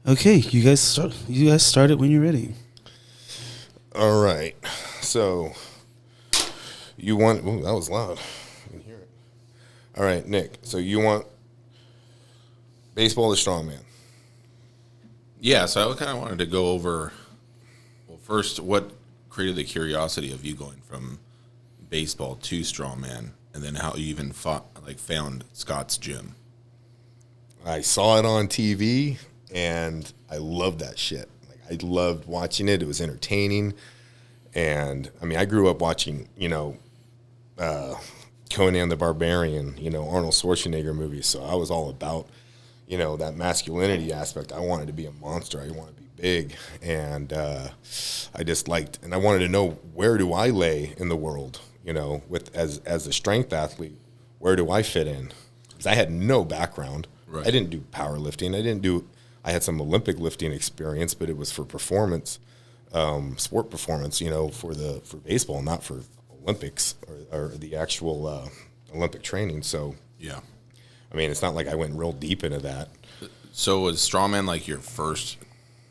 Okay, you guys start. You guys start it when you're ready. All right. So you want? Ooh, that was loud. I can hear it. All right, Nick. So you want baseball or strongman? Yeah, so I kind of wanted to go over, well, first, what created the curiosity of you going from baseball to strongman, and then how you even found Scott's gym. I saw it on TV, and I loved that shit. Like I loved watching it. It was entertaining, and I mean, I grew up watching, Conan the Barbarian, Arnold Schwarzenegger movies. So I was all about, that masculinity aspect. I wanted to be a monster. I wanted to be big, and I just liked, and I wanted to know, where do I lay in the world? With as a strength athlete, where do I fit in? Because I had no background. Right. I didn't do powerlifting. I had some Olympic lifting experience, but it was for performance, sport performance. For baseball, not for Olympics or the actual Olympic training. So Yeah. I mean, it's not like I went real deep into that. So was strongman like your first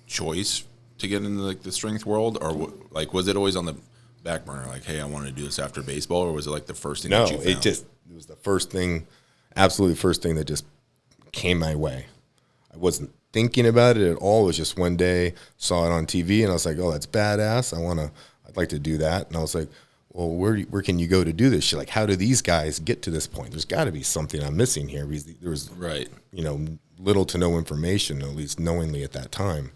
choice to get into like the strength world, or was it always on the back burner? Like, hey, I want to do this after baseball, or was it like the first thing No, that you found? it was the first thing, absolutely first thing that just came my way. I wasn't thinking about it at all. It was just one day, saw it on TV, and I was like, oh, that's badass. I'd like to do that. And I was like, well, where can you go to do this shit? Like, how do these guys get to this point? There's got to be something I'm missing here, because there was, Right. little to no information, at least knowingly at that time.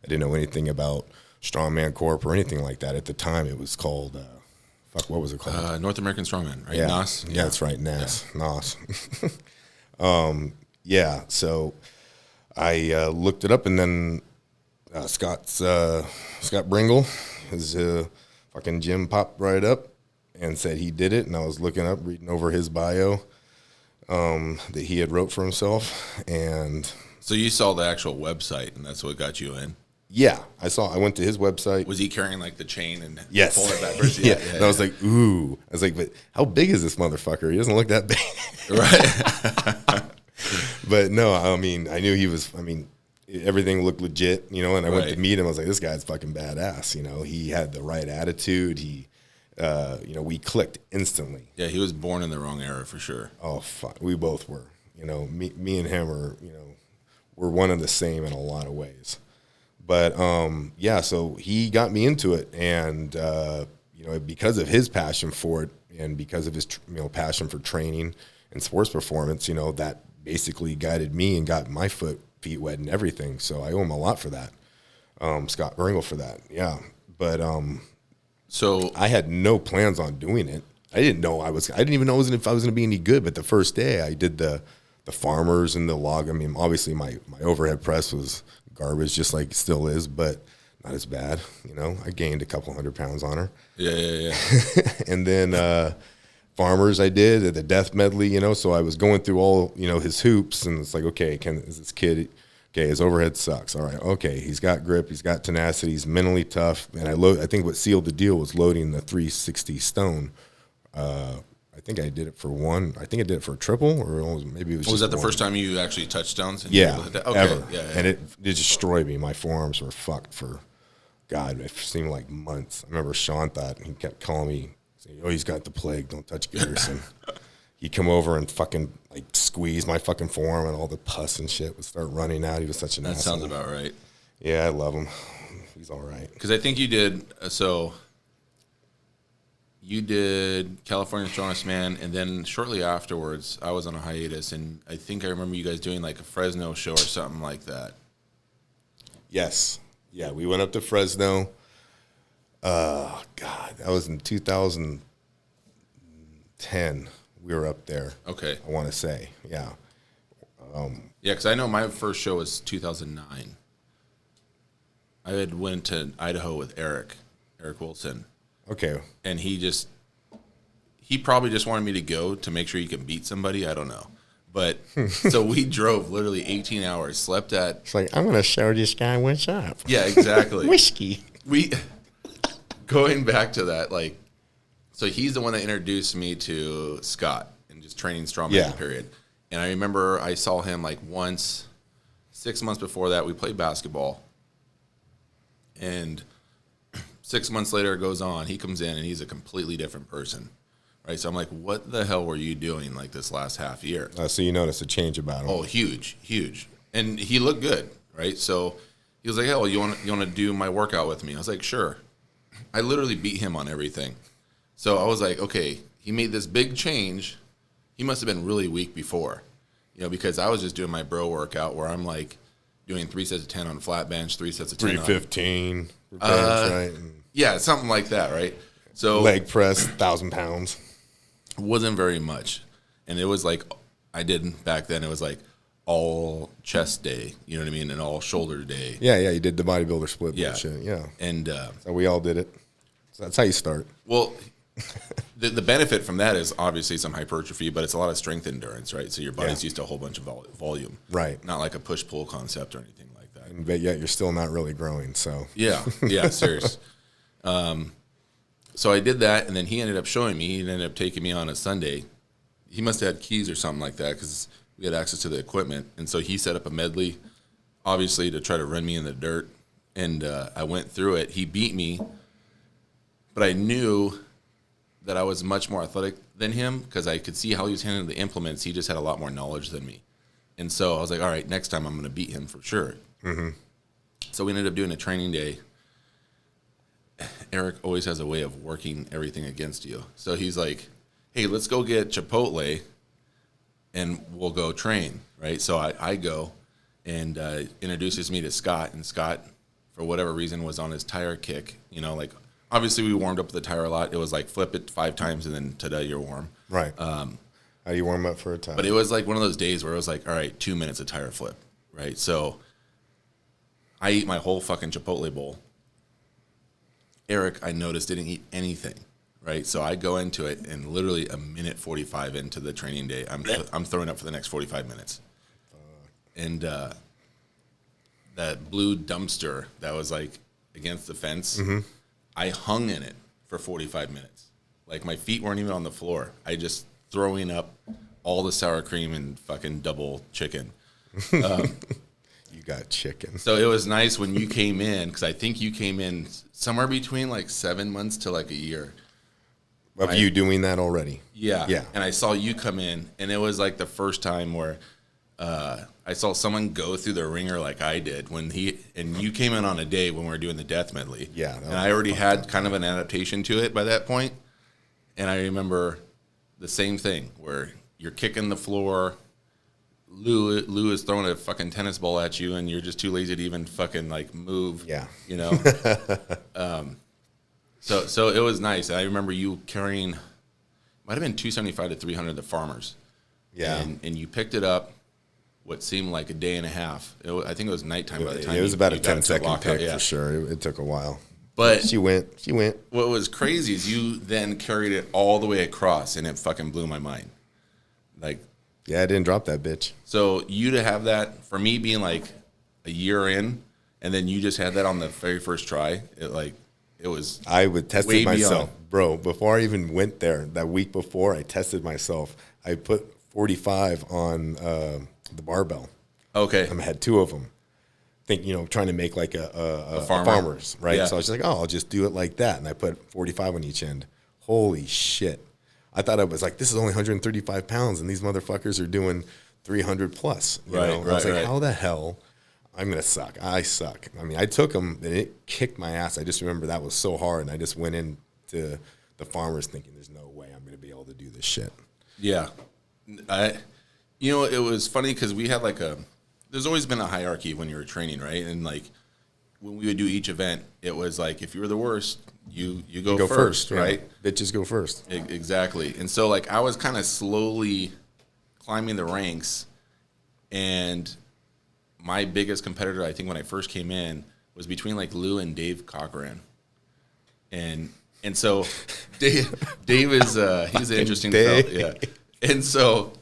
I didn't know anything about Strongman Corp or anything like that. At the time, it was called, what was it called? North American Strongman, right? Yeah. NAS? Yeah, that's right, NAS. Yeah. NAS. Yeah, so I looked it up, and then Scott Bringle, his fucking gym popped right up and said he did it, and I was looking up, reading over his bio that he had wrote for himself, and So you saw the actual website, and that's what got you in. yeah, I went to his website. Was he carrying like the chain and Yes. pulling it backwards? Yeah. And I was like, ooh. I was like, but how big is this motherfucker? He doesn't look that big. Right. But no, I mean, I knew he was, everything looked legit, and I went to Right. meet him. I was like, this guy's fucking badass. He had the right attitude. We clicked instantly. Yeah, he was born in the wrong era for sure. Oh, fuck. We both were. Me and him are, we're one and the same in a lot of ways. But, yeah, so he got me into it. And, because of his passion for it and because of his, passion for training and sports performance, that basically guided me and got my feet wet and everything. So I owe him a lot for that. Scott Bringle for that. Yeah. But, So I had no plans on doing it. I didn't even know if I was going to be any good. But the first day I did the farmers and the log. I mean, obviously my overhead press was garbage, just like it still is, but not as bad. I gained a couple 100 pounds on her. yeah. And then farmers I did at the death medley, so I was going through all, his hoops, and it's like, okay, is this kid, okay, his overhead sucks. All right, okay, he's got grip, he's got tenacity, he's mentally tough. And I think what sealed the deal was loading the 360 stone. I think I did it for one. I think I did it for a triple, or maybe it was. Was just that the one. first time you actually touched stones? And Yeah, okay. ever. Yeah. And it destroyed me. My forearms were fucked for, God, it seemed like months. I remember Sean thought, he kept calling me, saying, oh, he's got the plague, don't touch Garrison. He'd come over and fucking squeeze my fucking forearm, and all the pus and shit would start running out. He was such an That asshole. sounds about right. Yeah, I love him. He's all right. Because I think you did, you did California Strongest Man, and then shortly afterwards, I was on a hiatus, and I think I remember you guys doing like a Fresno show or something like that. Yes. Yeah, we went up to Fresno. God, that was in 2010. We were up there. Okay. I want to say, yeah. Yeah, because I know my first show was 2009. I had went to Idaho with Eric Wilson, Okay. and he probably just wanted me to go to make sure he could beat somebody. I don't know. But so we drove literally 18 hours, slept at. It's like, I'm going to show this guy what's up. Yeah, exactly. Whiskey. Going back to that, so he's the one that introduced me to Scott and just training strongman, Yeah. period. And I remember I saw him once 6 months before that, we played basketball. And 6 months later, it goes on. He comes in, and he's a completely different person. Right? So I'm like, what the hell were you doing like this last half year? So you noticed a change about him. Oh, huge. And he looked good, right? So he was like, "Oh, you want to do my workout with me?" I was like, "Sure." I literally beat him on everything. So I was like, okay, he made this big change. He must have been really weak before, because I was just doing my bro workout where I'm like doing 3 sets of 10 on flat bench, 3 sets of 10 315 for bench, right? And yeah, something like that, right? So leg press, 1,000 pounds. Wasn't very much. And it was like, I did back then, it was like all chest day, you know what I mean? And all shoulder day. Yeah, you did the bodybuilder split. Yeah. Bullshit. Yeah. And so we all did it. So that's how you start. well, the benefit from that is obviously some hypertrophy, but it's a lot of strength endurance, right? So your body's used to a whole bunch of volume. Right. Not like a push-pull concept or anything like that. But yet you're still not really growing, so. Yeah, serious. So I did that, and then he ended up showing me. He ended up taking me on a Sunday. He must have had keys or something like that because we had access to the equipment. And so he set up a medley, obviously, to try to run me in the dirt. And I went through it. He beat me, but I knew that I was much more athletic than him because I could see how he was handling the implements. He just had a lot more knowledge than me. And so I was like, all right, next time I'm going to beat him for sure. Mm-hmm. So we ended up doing a training day. Eric always has a way of working everything against you. So he's like, hey, let's go get Chipotle and we'll go train, right? So I go and introduces me to Scott. And Scott, for whatever reason, was on his tire kick. Obviously we warmed up the tire a lot. It was like flip it 5 times and then today you're warm. Right. How do you warm up for a tire? But it was like one of those days where it was like, all right, 2 minutes of tire flip, right? So I eat my whole fucking Chipotle bowl. Eric, I noticed, didn't eat anything, right? So I go into it, and literally a minute 45 into the training day, I'm throwing up for the next 45 minutes. And that blue dumpster that was like against the fence, I hung in it for 45 minutes. Like my feet weren't even on the floor. I just throwing up all the sour cream and fucking double chicken. You got chicken. So it was nice when you came in, because I think you came in somewhere between like 7 months to like a year. Of you doing that already? Yeah. Yeah. And I saw you come in, and it was like the first time where I saw someone go through the ringer like I did and you came in on a day when we were doing the death medley. Yeah. And I already had kind of an adaptation to it by that point. And I remember the same thing where you're kicking the floor. Lou is throwing a fucking tennis ball at you, and you're just too lazy to even fucking like move. Yeah. So it was nice. I remember you carrying, might have been 275 to 300 the farmers. Yeah. And you picked it up what seemed like a day and a half. I think it was nighttime by the time. It was about a 10-second lockout, pick for sure. It took a while. But she went. What was crazy is you then carried it all the way across, and it fucking blew my mind. Like, yeah, I didn't drop that bitch. So you to have that, for me being like a year in, and then you just had that on the very first try, it was. I would test it myself, beyond. Bro. Before I even went there, that week before, I tested myself. I put 45 on the barbell. Okay. I had 2 of them. Trying to make like a farmer's, right? Yeah. So I was like, oh, I'll just do it like that. And I put 45 on each end. Holy shit. I thought I was like, this is only 135 pounds, and these motherfuckers are doing 300 plus. You know? I was like, how the hell? I'm going to suck. I suck. I mean, I took them, and it kicked my ass. I just remember that was so hard, and I just went into the farmers thinking, there's no way I'm going to be able to do this shit. Yeah. It was funny because we had there's always been a hierarchy when you were training, right? And like when we would do each event, it was like if you were the worst, you go first, right? Yeah. Bitches go first. Exactly. And so like I was kind of slowly climbing the ranks, and my biggest competitor, I think when I first came in, was between like Lou and Dave Cochran. And so Dave is he's an interesting fellow. Yeah. And so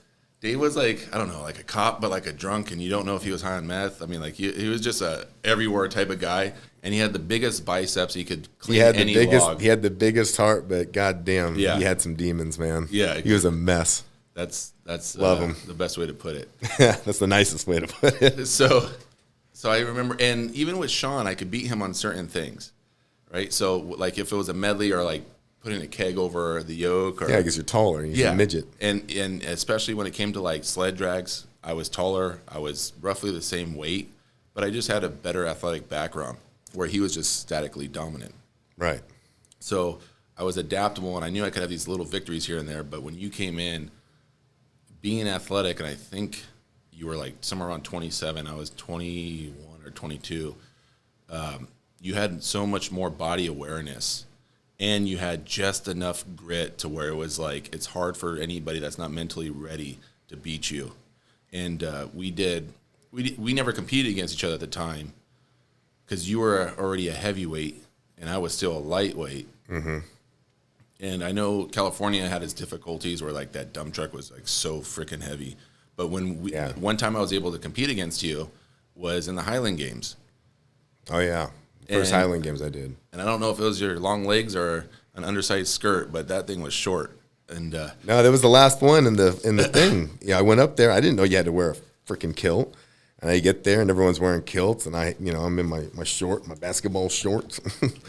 Dave was like, I don't know, like a cop, but like a drunk, and you don't know if he was high on meth. I mean, like he was just a everywhere type of guy, and he had the biggest biceps he could clean any log. He had the biggest heart, but goddamn, yeah. He had some demons, man. Yeah, he was a mess. That's love him. The best way to put it. Yeah, that's the nicest way to put it. So So I remember, and even with Sean, I could beat him on certain things, right? So like if it was a medley or like putting a keg over the yoke, or because you're taller and you're a midget. And especially when it came to like sled drags, I was taller. I was roughly the same weight, but I just had a better athletic background where he was just statically dominant. Right. So I was adaptable, and I knew I could have these little victories here and there. But when you came in, being athletic, and I think you were like somewhere around 27, I was 21 or 22, you had so much more body awareness, and you had just enough grit to where it was like it's hard for anybody that's not mentally ready to beat you. And we never competed against each other at the time because you were already a heavyweight and I was still a lightweight. Mm-hmm. And I know California had its difficulties where like that dump truck was like so freaking heavy. But one time I was able to compete against you was in the Highland Games. Oh yeah, first Highland Games I did. And I don't know if it was your long legs or an undersized skirt, but that thing was short. And no, that was the last one in the thing. Yeah, I went up there. I didn't know you had to wear a freaking kilt. And I get there and everyone's wearing kilts, and I'm in my basketball shorts,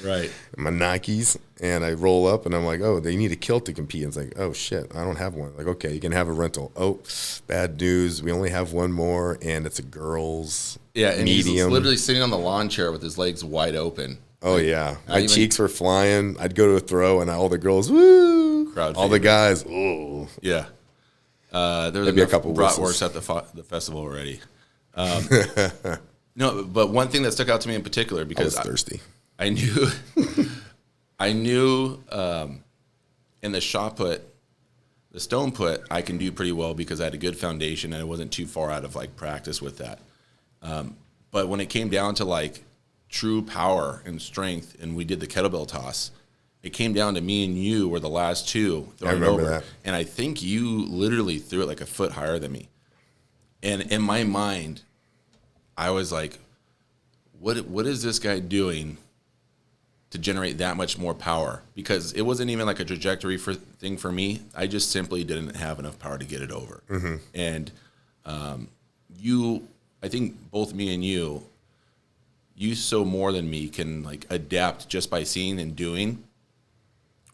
right, and my Nikes, and I roll up and I'm like, oh, they need a kilt to compete. And it's like, oh shit, I don't have one. Like, okay, you can have a rental. Oh, bad news, we only have one more, and it's a girl's and medium. He's literally sitting on the lawn chair with his legs wide open. Oh yeah, my cheeks were flying. I'd go to a throw, and all the girls, woo, crowd, all the guys, oh yeah. There was a couple bratwursts at the festival already. No, but one thing that stuck out to me in particular, because I was thirsty. I knew in the shot put, the stone put, I can do pretty well because I had a good foundation and I wasn't too far out of like practice with that. But when it came down to like true power and strength, and we did the kettlebell toss, it came down to me and you were the last two throwing it over. That. And I think you literally threw it like a foot higher than me. And in my mind, I was like, what is this guy doing to generate that much more power? Because it wasn't even like a trajectory thing for me. I just simply didn't have enough power to get it over. Mm-hmm. And I think both me and you so more than me can like adapt just by seeing and doing,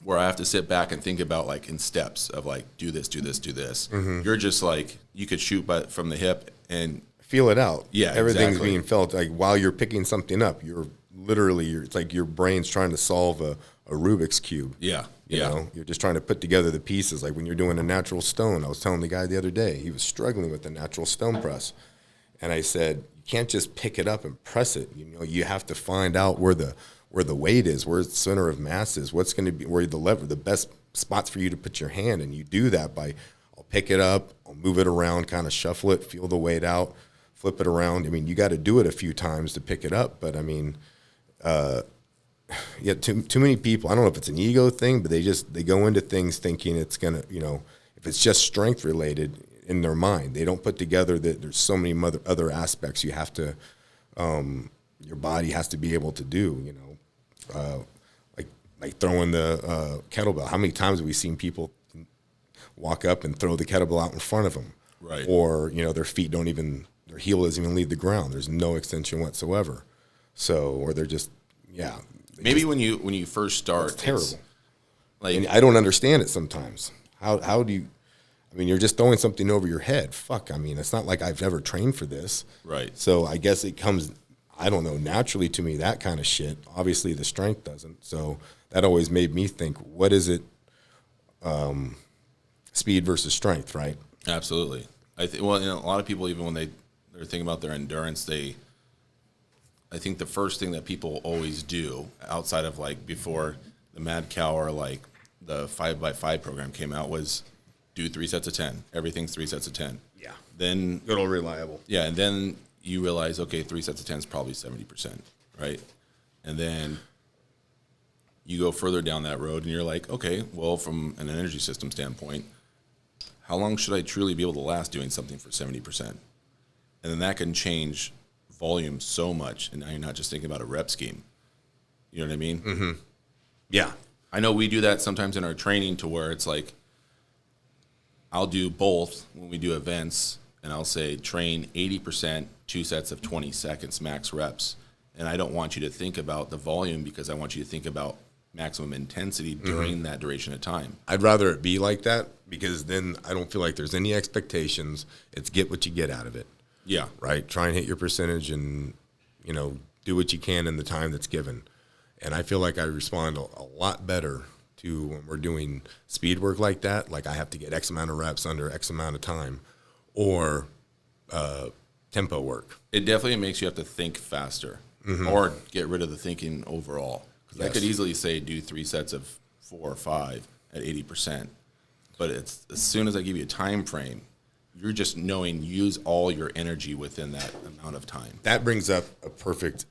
where I have to sit back and think about like in steps of like, do this, do this, do this. Mm-hmm. You're just like, you could shoot from the hip and feel it out. Yeah, everything's exactly. being felt. Like while you're picking something up, it's like your brain's trying to solve a Rubik's Cube. Yeah. You know, you're just trying to put together the pieces. Like when you're doing a natural stone, I was telling the guy the other day, he was struggling with the natural stone press. And I said, you can't just pick it up and press it. You know, you have to find out where the weight is, where the center of mass is, what's going to be, where the lever, the best spots for you to put your hand. And you do that by, I'll pick it up, I'll move it around, kind of shuffle it, feel the weight out, flip it around. I mean, you got to do it a few times to pick it up. But I mean, too many people, I don't know if it's an ego thing, but they go into things thinking it's going to, if it's just strength related in their mind, they don't put together that there's so many other aspects you have to, your body has to be able to do, like throwing the kettlebell. How many times have we seen people walk up and throw the kettlebell out in front of them? Right. Or, their feet their heel doesn't even leave the ground. There's no extension whatsoever. So, or they're just, Maybe when you first start, it's terrible. And I don't understand it sometimes. How do you, you're just throwing something over your head. Fuck, it's not like I've ever trained for this. Right. So I guess it comes, I don't know, naturally to me, that kind of shit. Obviously the strength doesn't. So that always made me think, what is it, speed versus strength, right? Absolutely. A lot of people, even when they're thinking about their endurance, I think the first thing that people always do outside of like before the Mad Cow or like the 5x5 program came out was do 3 sets of 10. Everything's 3 sets of 10. Yeah. Then good old reliable. Yeah, and then you realize, okay, 3 sets of 10 is probably 70%, right? And then you go further down that road and you're like, okay, well, from an energy system standpoint, how long should I truly be able to last doing something for 70%? And then that can change volume so much, and now you're not just thinking about a rep scheme. You know what I mean? Mm-hmm. Yeah. I know we do that sometimes in our training to where it's like I'll do both when we do events, and I'll say train 80%, 2 sets of 20 seconds, max reps. And I don't want you to think about the volume because I want you to think about maximum intensity during that duration of time. I'd rather it be like that because then I don't feel like there's any expectations. It's get what you get out of it. Yeah. Right? Try and hit your percentage and, do what you can in the time that's given. And I feel like I respond a lot better to when we're doing speed work like that, like I have to get X amount of reps under X amount of time, or tempo work. It definitely makes you have to think faster or get rid of the thinking overall. Because I could easily say do 3 sets of 4 or 5 at 80%. But it's as soon as I give you a time frame, you're just knowing use all your energy within that amount of time. That brings up a perfect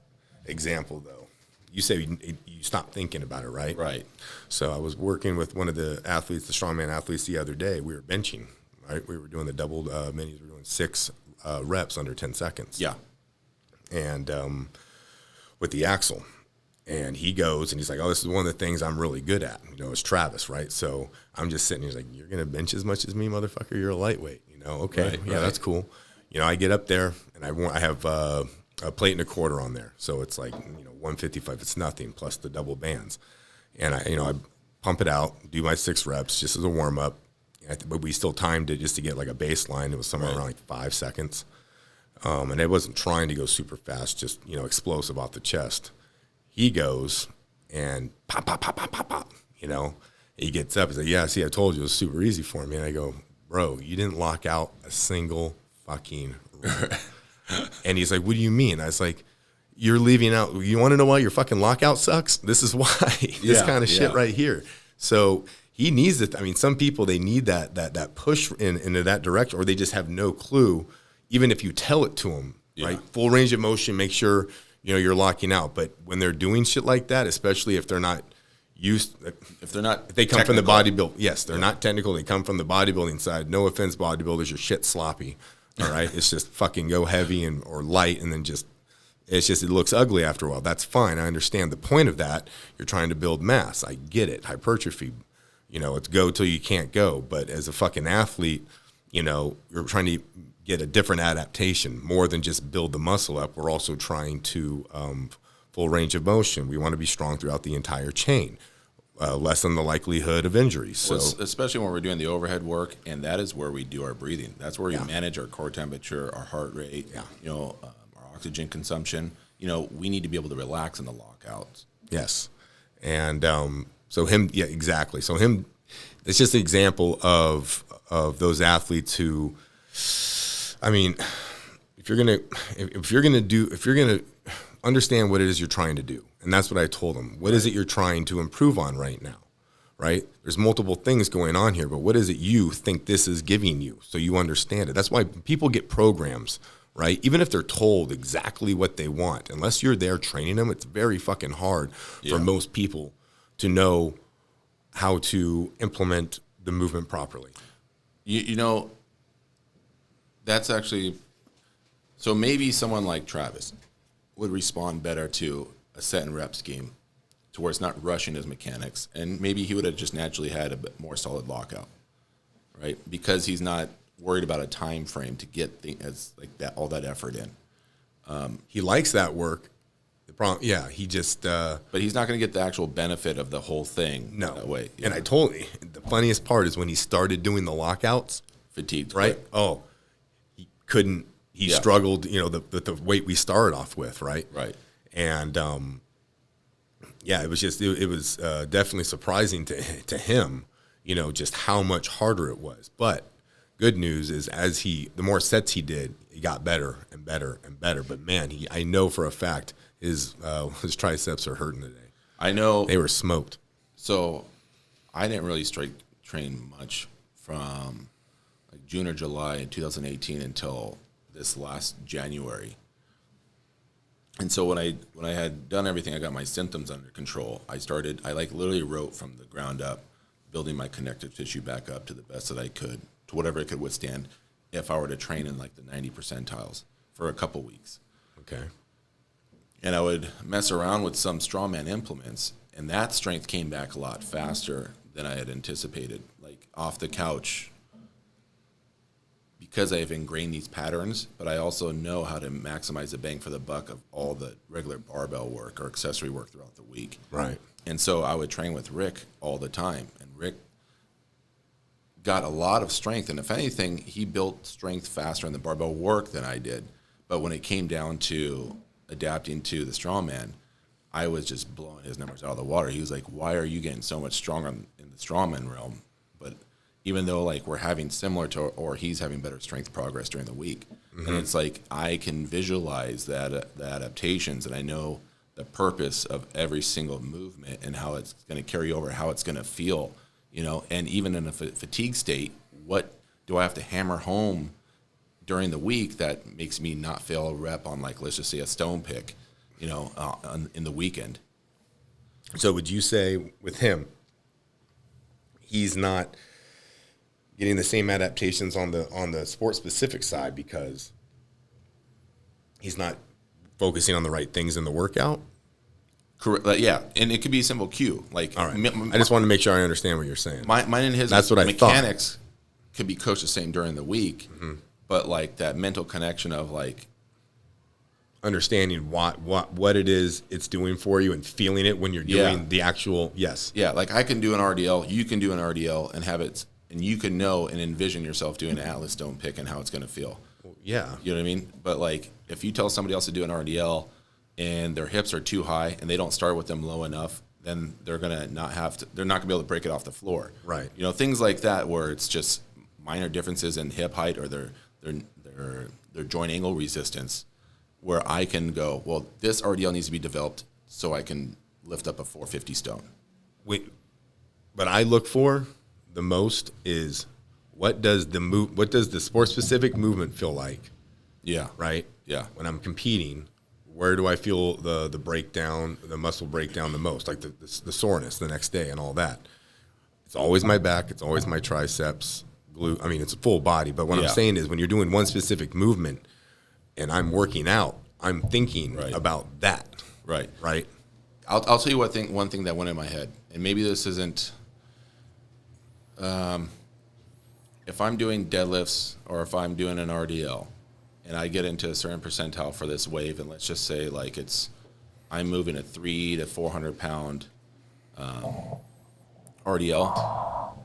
example, though. You say you stop thinking about it, right? Right. So I was working with one of the athletes, the strongman athletes, the other day. We were benching, right? We were doing the double minis. We were doing 6 reps under 10 seconds. Yeah. And with the axle. And he goes, and he's like, oh, this is one of the things I'm really good at. It's Travis, right? So I'm just sitting here, he's like, you're going to bench as much as me, motherfucker? You're a lightweight. Okay, Right, yeah, right. That's cool. I get up there, and I have a plate and a quarter on there. So it's like, 155. It's nothing, plus the double bands. And I pump it out, do my 6 reps just as a warm-up. But we still timed it just to get like a baseline. It was somewhere around like 5 seconds. And I wasn't trying to go super fast, just, explosive off the chest. He goes and pop, pop, pop, pop, pop, pop, He gets up. He's like, yeah, see, I told you it was super easy for me. And I go, bro, you didn't lock out a single fucking rep. And he's like, what do you mean? I was like, you're leaving out. You want to know why your fucking lockout sucks? This is why. This kind of shit right here. So he needs it. I mean, some people, they need that push into that direction, or they just have no clue, even if you tell it to them, right? Full range of motion, make sure, you're locking out. But when they're doing shit like that, especially if they're not if they come from the bodybuilding, yes, they're not technical. They come from the bodybuilding side. No offense, bodybuilders, your shit's sloppy. All right, it's just fucking go heavy or light, and then it looks ugly after a while. That's fine. I understand the point of that. You're trying to build mass. I get it. Hypertrophy, it's go till you can't go. But as a fucking athlete, you're trying to get a different adaptation more than just build the muscle up. We're also trying to full range of motion. We want to be strong throughout the entire chain. Lessen the likelihood of injuries. So, especially when we're doing the overhead work, and that is where we do our breathing. That's where we manage our core temperature, our heart rate, our oxygen consumption. We need to be able to relax in the lockouts. Yes. And so him, yeah, exactly. So him, it's just an example of those athletes who, I mean, if you're gonna understand what it is you're trying to do. And that's what I told him. What is it you're trying to improve on right now, right? There's multiple things going on here, but what is it you think this is giving you so you understand it? That's why people get programs, right? Even if they're told exactly what they want, unless you're there training them, it's very fucking hard for most people to know how to implement the movement properly. That's actually, so maybe someone like Travis would respond better to a set and rep scheme to where it's not rushing his mechanics, and maybe he would have just naturally had a bit more solid lockout, right? Because he's not worried about a time frame to get things like that, all that effort in. He likes that work. The problem, he just. But he's not going to get the actual benefit of the whole thing. No that way. And I told you, the funniest part is when he started doing the lockouts. Fatigued, right? Oh, he couldn't. He struggled. The weight we started off with, right? Right. And it was just it was definitely surprising to him, just how much harder it was. But good news is the more sets he did, he got better and better and better. But man, I know for a fact his triceps are hurting today. I know they were smoked. So I didn't really strength train much from like June or July in 2018 until this last January. And so when I had done everything, I got my symptoms under control. I literally wrote from the ground up, building my connective tissue back up to the best that I could, to whatever it could withstand if I were to train in like the 90 percentiles for a couple weeks. Okay. And I would mess around with some strongman implements, and that strength came back a lot faster than I had anticipated, like off the couch. because I've ingrained these patterns, but I also know how to maximize the bang for the buck of all the regular barbell work or accessory work throughout the week. Right. And so I would train with Rick all the time, and Rick got a lot of strength. And if anything, he built strength faster in the barbell work than I did. But when it came down to adapting to the strongman, I was just blowing his numbers out of the water. He was like, why are you getting so much stronger in the strongman realm? But even though like we're having similar to, or he's having better strength progress during the week. And it's like, I can visualize that the adaptations, and I know the purpose of every single movement and how it's going to carry over, how it's going to feel, you know, and even in a fatigue state, what do I have to hammer home during the week that makes me not fail a rep on, like, let's just say a stone pick, you know, in the weekend. So would you say with him, he's not getting the same adaptations on the sport specific side because he's not focusing on the right things in the workout? Correct. Yeah, and it could be a simple cue. Like, all right. I just want to make sure I understand what you're saying. Mine and his That's what mechanics could be coached the same during the week, but like that mental connection of like understanding what it is it's doing for you and feeling it when you're doing the actual Yeah, like I can do an RDL, you can do an RDL and have it, and you can know and envision yourself doing an Atlas stone pick and how it's going to feel. Yeah. You know what I mean? But like if you tell somebody else to do an RDL and their hips are too high and they don't start with them low enough, then they're going to not be able to break it off the floor. Right. You know, things like that where it's just minor differences in hip height or their joint angle resistance, where I can go, well, this RDL needs to be developed so I can lift up a 450 stone. What I look for the most is what does the sport specific movement feel like? Yeah. Right? Yeah. When I'm competing, where do I feel the breakdown, the muscle breakdown the most? Like the soreness the next day and all that. It's always my back, it's always my triceps, glute. I mean, it's a full body, but what I'm saying is when you're doing one specific movement and I'm working out, I'm thinking about that. Right. Right. I'll tell you one thing that went in my head, and maybe this isn't. If I'm doing deadlifts or if I'm doing an RDL, and I get into a certain percentile for this wave, and let's just say like I'm moving a 300 to 400 pound RDL.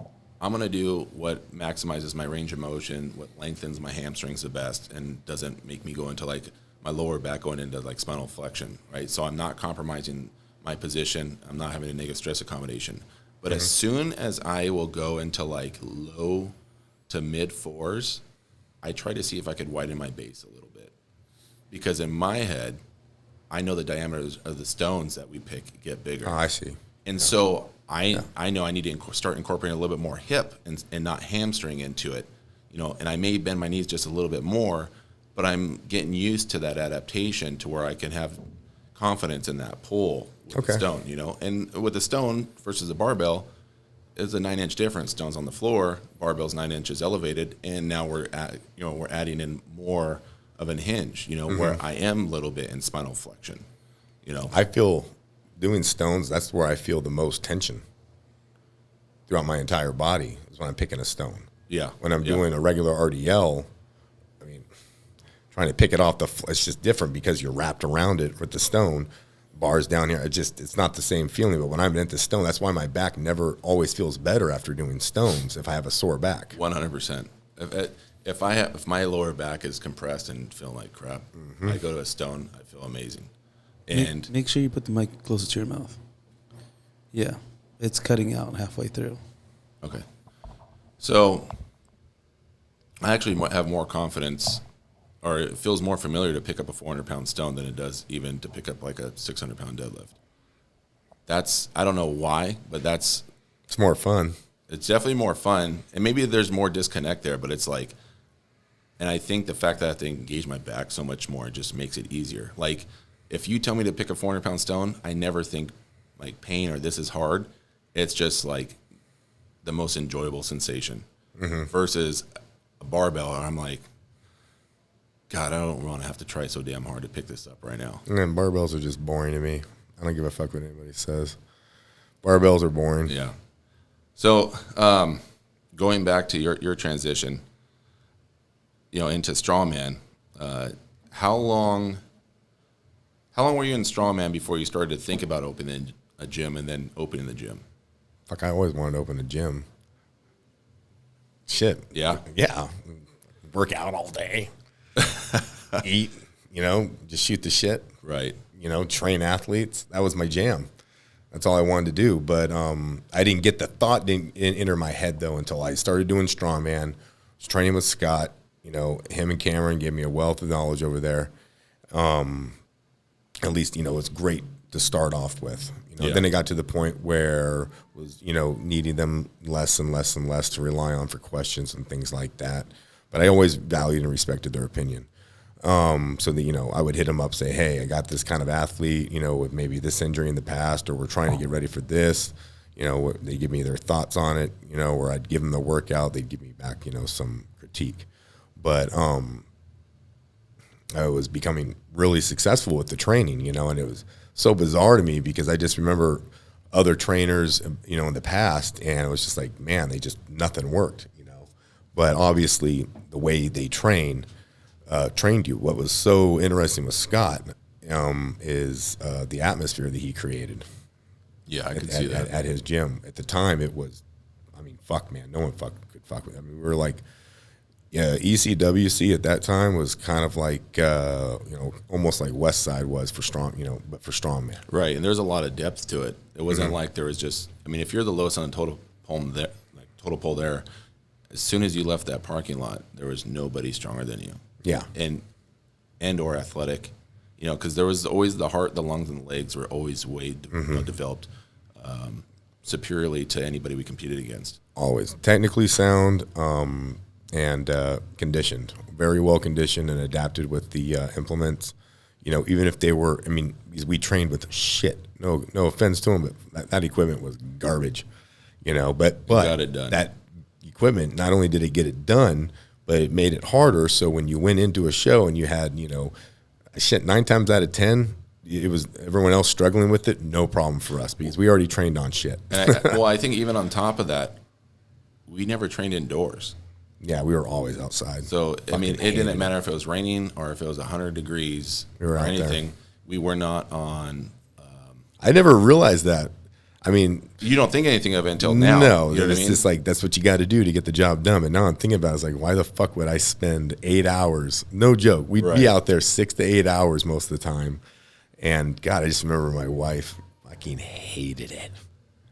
I'm going to do what maximizes my range of motion, what lengthens my hamstrings the best, and doesn't make me go into like my lower back going into like spinal flexion, right? So I'm not compromising my position. I'm not having a negative stress accommodation. But as soon as I will go into like low to mid fours, I try to see if I could widen my base a little bit. Because in my head, I know the diameters of the stones that we pick get bigger. Oh, I see. And so I know I need to start incorporating a little bit more hip and not hamstring into it, you know, and I may bend my knees just a little bit more, but I'm getting used to that adaptation to where I can have confidence in that pull with the stone, you know. And with the stone versus the barbell, it's a 9-inch difference. Stone's on the floor, barbell's 9 inches elevated, and now we're adding in more of an hinge, you know, where I am a little bit in spinal flexion, you know. I feel doing stones, that's where I feel the most tension throughout my entire body is when I'm picking a stone. Yeah. When I'm doing a regular RDL, I mean, trying to pick it off it's just different because you're wrapped around it with the stone. Bars down here, it's not the same feeling. But when I'm into stone, that's why my back never always feels better after doing stones if I have a sore back. 100%. If my lower back is compressed and feeling like crap, I go to a stone, I feel amazing. And make sure you put the mic closer to your mouth. Yeah, it's cutting out halfway through. Okay. So I actually have more confidence, or it feels more familiar to pick up a 400-pound stone than it does even to pick up like a 600-pound deadlift. I don't know why, but it's more fun. It's definitely more fun. And maybe there's more disconnect there, but it's like, and I think the fact that I have to engage my back so much more just makes it easier. Like, if you tell me to pick a 400-pound stone, I never think like pain or this is hard. It's just like the most enjoyable sensation versus a barbell. And I'm like, God, I don't want to have to try so damn hard to pick this up right now. And barbells are just boring to me. I don't give a fuck what anybody says. Barbells are boring. Yeah. So going back to your transition, into strongman. How long were you in strongman before you started to think about opening a gym and then opening the gym? Fuck, I always wanted to open a gym. Shit. Yeah. Yeah. Work out all day. Eat, just shoot the shit. Right. Train athletes. That was my jam. That's all I wanted to do. But I didn't get the thought didn't enter my head, though, until I started doing strongman. Was training with Scott. Him and Cameron gave me a wealth of knowledge over there. At least, it's great to start off with. Then it got to the point where was, needing them less and less and less to rely on for questions and things like that. But I always valued and respected their opinion. So that, I would hit them up, say, hey, I got this kind of athlete, with maybe this injury in the past, or we're trying to get ready for this. They give me their thoughts on it, or I'd give them the workout. They'd give me back, some critique. But I was becoming really successful with the training, and it was so bizarre to me because I just remember other trainers, in the past, and it was just like, man, nothing worked, But obviously the way they trained you. What was so interesting with Scott is the atmosphere that he created. Yeah, I can see that. At his gym. At the time, it was, fuck, man. No one could fuck with it. We were like, ECWC at that time was kind of like, almost like West Side was for strong, but for strongman. Right, and there's a lot of depth to it. It wasn't like there was just, if you're the lowest on the total pole there, as soon as you left that parking lot, there was nobody stronger than you. Yeah. And or athletic, because there was always the heart, the lungs, and the legs were always way developed superiorly to anybody we competed against. Always. Technically sound and conditioned. Very well conditioned and adapted with the implements. Even if they were, we trained with shit. No offense to them, but that equipment was garbage. But got it done. That equipment, not only did it get it done, but it made it harder. So when you went into a show and you had, 9 times out of 10, it was everyone else struggling with it, no problem for us because we already trained on shit. And I think even on top of that, we never trained indoors. Yeah, we were always outside. So, it didn't matter if it was raining or if it was 100 degrees or anything. There. We were not on. I never realized that. You don't think anything of it until now. No, it's just like that's what you got to do to get the job done. But now I'm thinking about it, it's like, why the fuck would I spend 8 hours? No joke. We'd be out there 6 to 8 hours most of the time. And God, I just remember my wife fucking hated it.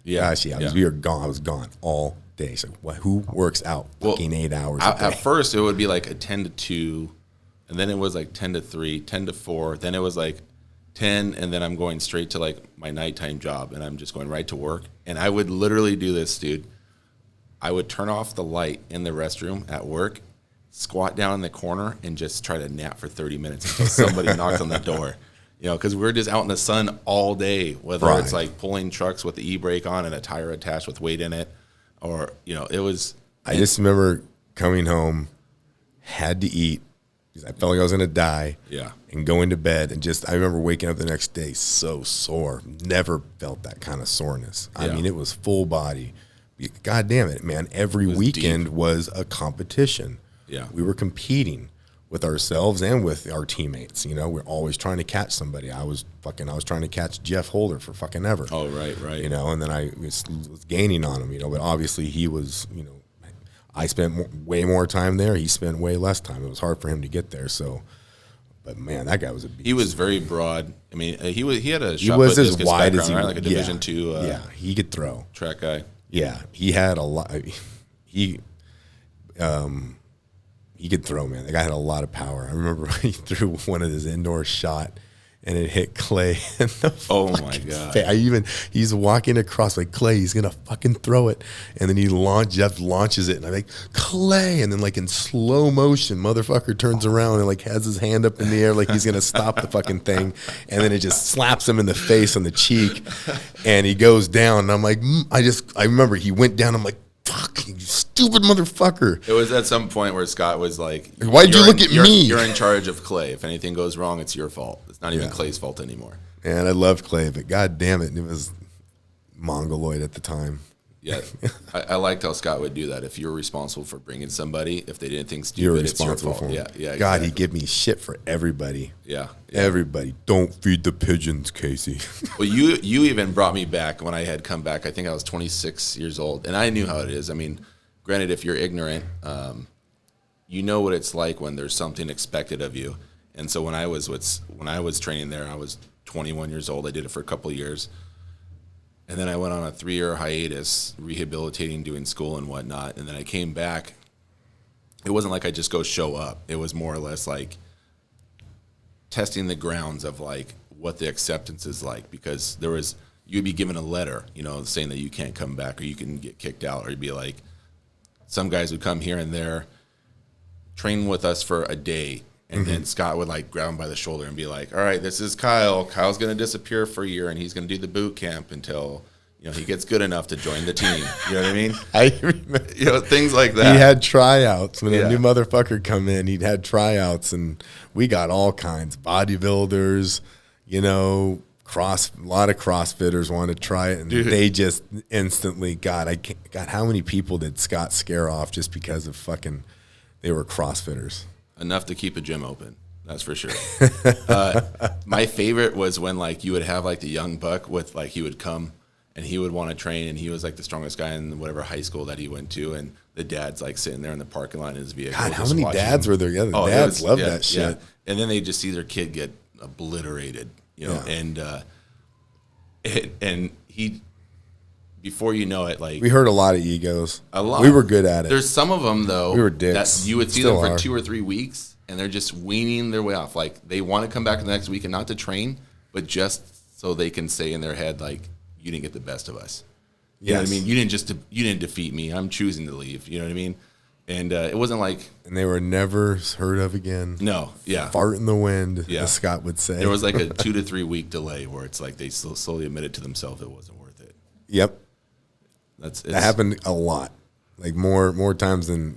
Yeah, we were gone. I was gone all day. So who works out fucking 8 hours a day? At first, it would be like a 10 to 2, and then it was like 10 to 3, 10 to 4. Then it was like 10, and then I'm going straight to like my nighttime job, and I'm just going right to work. And I would literally do this, dude. I would turn off the light in the restroom at work, squat down in the corner, and just try to nap for 30 minutes until somebody knocked on the door. Because we're just out in the sun all day, whether it's like pulling trucks with the e-brake on and a tire attached with weight in it, or, it was. I just remember coming home, had to eat, because I felt like I was going to die. Yeah. And going to bed. And I remember waking up the next day so sore. Never felt that kind of soreness. Yeah. It was full body. God damn it, man. Every weekend was a competition. Yeah. We were competing with ourselves and with our teammates. We're always trying to catch somebody. I was trying to catch Jeff Holder for fucking ever. Oh, right. And then I was gaining on him, but obviously he was, I spent way more time there. He spent way less time. It was hard for him to get there. So, but man, that guy was a beast. He was very broad. He had a shot put discus wide background, as he, right? Like a Division II. Yeah, he could throw. Track guy. Yeah, he had a lot. He could throw, man. The guy had a lot of power. I remember he threw one of his indoor shot, and it hit Clay in the my God. He's walking across like, Clay, he's going to fucking throw it. And then Jeff launches it, and I'm like, Clay. And then like in slow motion, motherfucker turns around and like has his hand up in the air like he's going to stop the fucking thing. And then it just slaps him in the face on the cheek, and he goes down. And I'm like, I remember he went down. I'm like, fuck, you stupid motherfucker. It was at some point where Scott was like, why'd you look at me? You're in charge of Clay. If anything goes wrong, it's your fault. It's not even Clay's fault anymore. And I loved Clay, but god damn it, it was mongoloid at the time. Yeah, I liked how Scott would do that. If you were responsible for bringing somebody, if they didn't think stupid, You're it's your responsible fault. for them. Yeah, God, exactly. he'd give me shit for everybody. Yeah. Everybody. Don't feed the pigeons, Casey. Well, you even brought me back when I had come back. I think I was 26 years old, and I knew how it is. I mean, granted, if you're ignorant, you know what it's like when there's something expected of you. And so when I was training there, I was 21 years old. I did it for a couple of years. And then I went on a 3-year hiatus, rehabilitating, doing school and whatnot. And then I came back. It wasn't like I just go show up. It was more or less like testing the grounds of like what the acceptance is like, because you'd be given a letter, saying that you can't come back or you can get kicked out, or you'd be like, some guys would come here and there, train with us for a day. And then Scott would like grab him by the shoulder and be like, all right, this is Kyle. Kyle's going to disappear for a year and he's going to do the boot camp until, he gets good enough to join the team. You know what I mean? I remember. Things like that. He had tryouts. When Yeah. a new motherfucker come in, he'd had tryouts, and we got all kinds. Bodybuilders, a lot of CrossFitters want to try it, and they just instantly, God, how many people did Scott scare off just because of they were CrossFitters? Enough to keep a gym open. That's for sure. My favorite was when like you would have like the young buck with like, he would come and he would want to train, and he was like the strongest guy in whatever high school that he went to, and the dad's like sitting there in the parking lot in his vehicle. God, how many dads were there? Yeah, the Oh, dads love that shit. Yeah. And then they just see their kid get obliterated, and he, before you know it, like We heard a lot of egos. a lot. We were good at it. There's some of them though. We were dicks. That you would see Still them for are. 2 or 3 weeks, and they're just weaning their way off. Like they want to come back the next week and not to train, but just so they can say in their head like, you didn't get the best of us. You know what I mean? You didn't defeat me. I'm choosing to leave. You know what I mean? And it wasn't like, And they were never heard of again. no, yeah. Fart in the wind, Yeah. as Scott would say. There was like a 2 to 3 week delay where it's like they slowly admitted to themselves it wasn't worth it. Yep. That happened a lot. Like more times than,